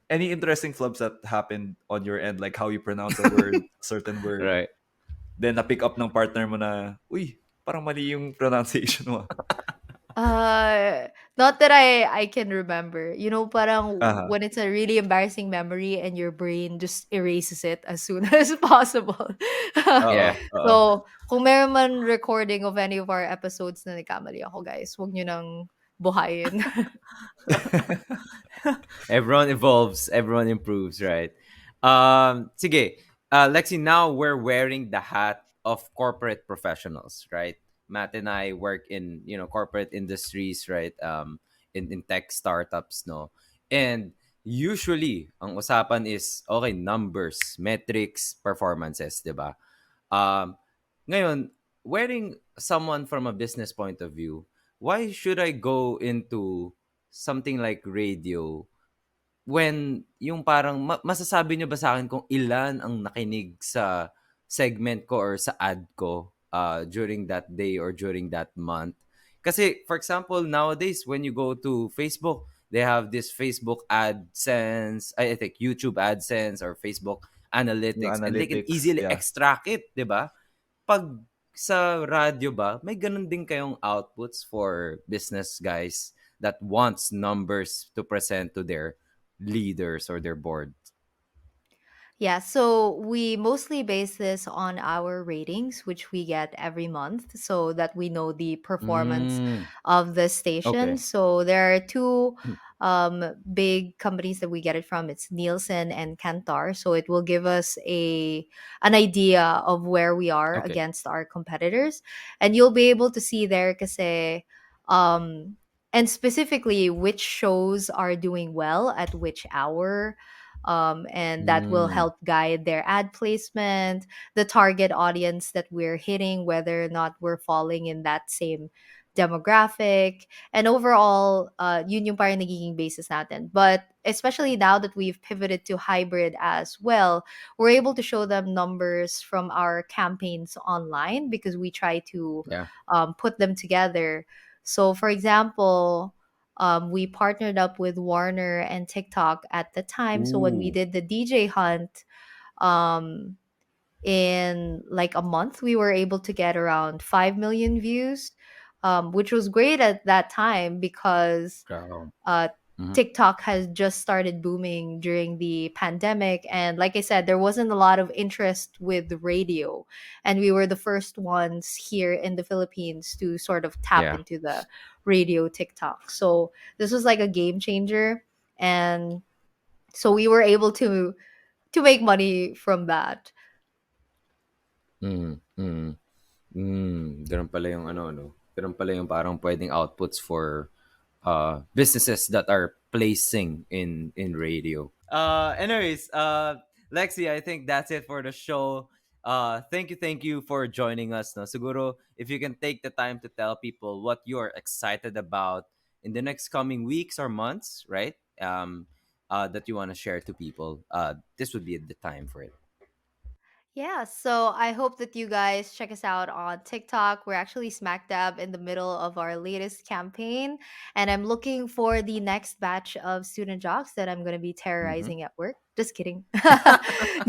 Any interesting flubs that happened on your end, like how you pronounce a word, certain word, Right. then na-pick up ng partner mo na, uy, parang mali yung pronunciation mo. Uh, Not that I can remember. You know, parang Uh-huh. when it's a really embarrassing memory and your brain just erases it as soon as possible. Yeah. Uh-oh. Uh-oh. So, kung meron man recording of any of our episodes na nagkamali ako, guys, huwag niyo nang buhayin. Everyone evolves, everyone improves, right? Sige, Lexi, now we're wearing the hat of corporate professionals, right? Matt and I work in, corporate industries, right? In tech startups, no? And usually, ang usapan is, okay, numbers, metrics, performances, di ba? Um, Ngayon, wearing someone from a business point of view, why should I go into something like radio when yung parang masasabi niyo ba sa akin kung ilan ang nakinig sa segment ko or sa ad ko during that day or during that month? Kasi, for example, nowadays, when you go to Facebook, they have this Facebook AdSense, I think YouTube AdSense or Facebook Yung Analytics, and they can analytics, easily yeah. extract it, di ba? Pag sa radyo ba, may ganun din kayong outputs for business guys that wants numbers to present to their leaders or their board? Yeah, so we mostly base this on our ratings, which we get every month, so that we know the performance Mm, of the station. okay. So there are two big companies that we get it from. It's Nielsen and Kantar. So it will give us an idea of where we are Okay. against our competitors, and you'll be able to see there, kasi, and specifically which shows are doing well at which hour, and that will Mm, help guide their ad placement, the target audience that we're hitting, whether or not we're falling in that same demographic, and overall, yun yung parang nagiging basis natin. But especially now that we've pivoted to hybrid as well, we're able to show them numbers from our campaigns online because we try to yeah. put them together. So, for example, we partnered up with Warner and TikTok at the time. So when we Ooh. did the DJ hunt, um, in like a month, we were able to get around 5 million views, which was great at that time because Wow. uh, Mhm. TikTok has just started booming during the pandemic. And like I said, there wasn't a lot of interest with the radio. And we were the first ones here in the Philippines to sort of tap Yeah. into the radio TikTok. So this was like a game changer. And so we were able to make money from that. Mm, mm, ganun pala yung ano, no? Ganun pala yung parang pwedeng outputs for businesses that are placing in radio. Anyways, Lexi, I think that's it for the show. Thank you for joining us. No, siguro if you can take the time to tell people what you are excited about in the next coming weeks or months, right? That you want to share to people. This would be the time for it. Yeah, so I hope that you guys check us out on TikTok. We're actually smack dab in the middle of our latest campaign, and I'm looking for the next batch of student jocks that I'm going to be Mm-hmm. terrorizing at work. Just kidding.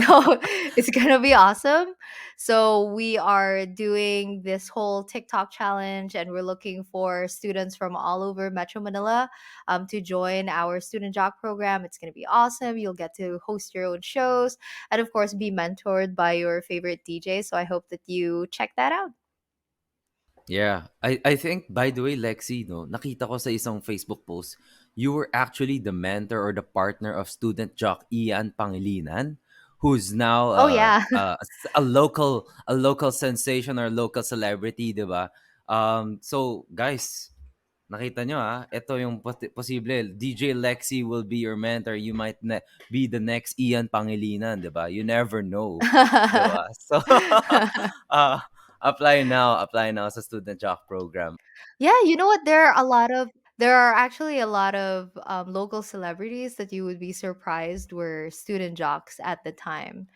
No, it's going to be awesome. So, we are doing this whole TikTok challenge, and we're looking for students from all over Metro Manila to join our student jock program. It's going to be awesome. You'll get to host your own shows and of course be mentored by your favorite DJ. So I hope that you check that out. Yeah. I think, by the way, Lexi, no, nakita ko sa isang Facebook post, you were actually the mentor or the partner of student jock Ian Pangilinan, who's now Oh yeah. a local sensation or local celebrity, di ba? So, guys, nakita nyo ito yung posible. DJ Lexi will be your mentor. You might be the next Ian Pangilinan, di ba? You never know. Di ba? So, uh, apply now sa student jock program. Yeah, you know what? There are actually a lot of local celebrities that you would be surprised were student jocks at the time.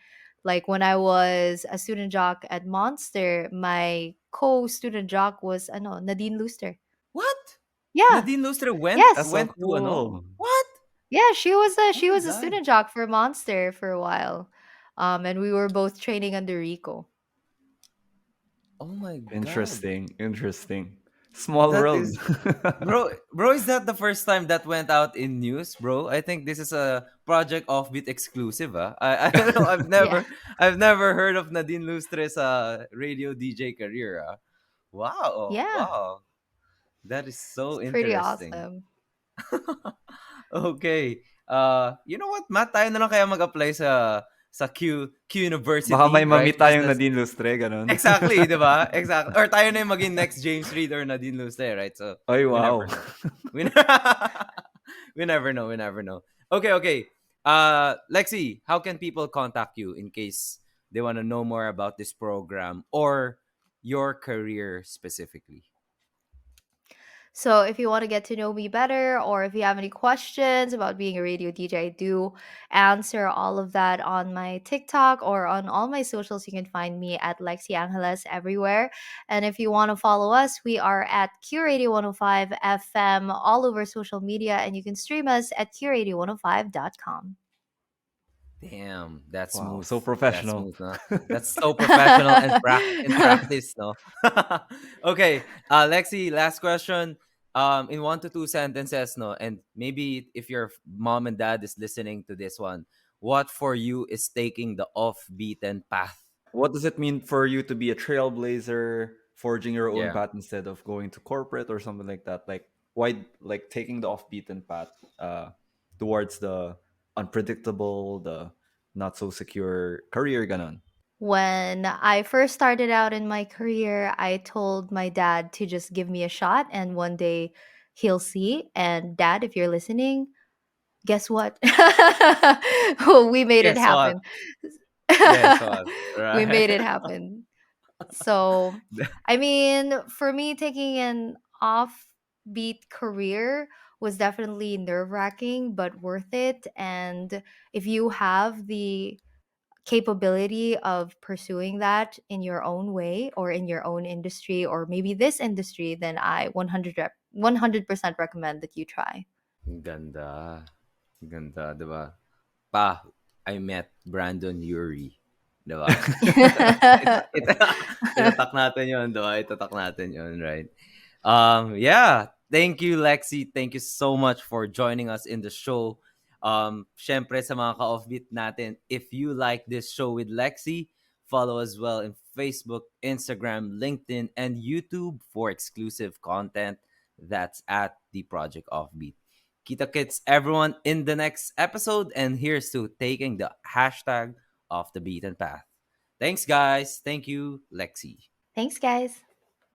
Like when I was a student jock at Monster, my co-student jock was ano, Nadine Luster. What? Yeah. Nadine Lustre Yes. That's so went to ano? cool. What? Yeah, she was a Oh my god. student jock for Monster for a while. And we were both training under Rico. Oh my god. Interesting. Interesting. Small That world. is, bro, is that the first time that went out in news, bro? I think this is a Project Offbeat exclusive. I don't know. Yeah. I've never heard of Nadine Lustre's radio DJ career. Wow, Yeah. wow, that is It's so pretty interesting. awesome. Okay. You know what, Matt? Tayo na lang kaya mag-apply sa Q Baka may University, right? mamit tayong Business. Nadine Lustre, ganun. Exactly, di ba? Exactly. Or tayo na yung maging next James Reid or Nadine Lustre, right? So, Ay, we never wow. know. We, we never know. We never know. Okay, okay. Lexi, how can people contact you in case they want to know more about this program or your career specifically? So if you want to get to know me better or if you have any questions about being a radio DJ, I do answer all of that on my TikTok or on all my socials. You can find me at Lexy Angeles everywhere. And if you want to follow us, we are at Q Radio 105 FM all over social media, and you can stream us at qradio105.com. Damn, that's Wow, smooth. so That's professional. smooth, no? That's so professional and in practice, no? Okay, Lexi, last question. In 1 to 2 sentences, no, and maybe if your mom and dad is listening to this one, what for you is taking the off-beaten path? What does it mean for you to be a trailblazer, forging your own Yeah. path instead of going to corporate or something like that? Like why, like taking the off beaten path towards the unpredictable, the not so secure career ganon. When I first started out in my career, I told my dad to just give me a shot and one day he'll see. And dad, if you're listening, guess what? We made it Guess what? happen. Guess what? We Right. made it happen. So, I mean, for me, taking an offbeat career was definitely nerve wracking, but worth it. And if you have the capability of pursuing that in your own way or in your own industry or maybe this industry, then I 100% recommend that you try. Ganda. Ganda, 'di ba? Pa, I met Brandon Urie. 'Di ba? Ita itatak natin 'yon, 'di ba? Itatak natin 'yon, right? Yeah. Thank you, Lexi. Thank you so much for joining us in the show. Syempre sa mga ka-offbeat natin, if you like this show with Lexi, follow as well in Facebook, Instagram, LinkedIn, and YouTube for exclusive content. That's at the Project Offbeat. Kita kits everyone in the next episode, and here's to taking the hashtag off the beaten path. Thanks, guys. Thank you, Lexi. Thanks, guys.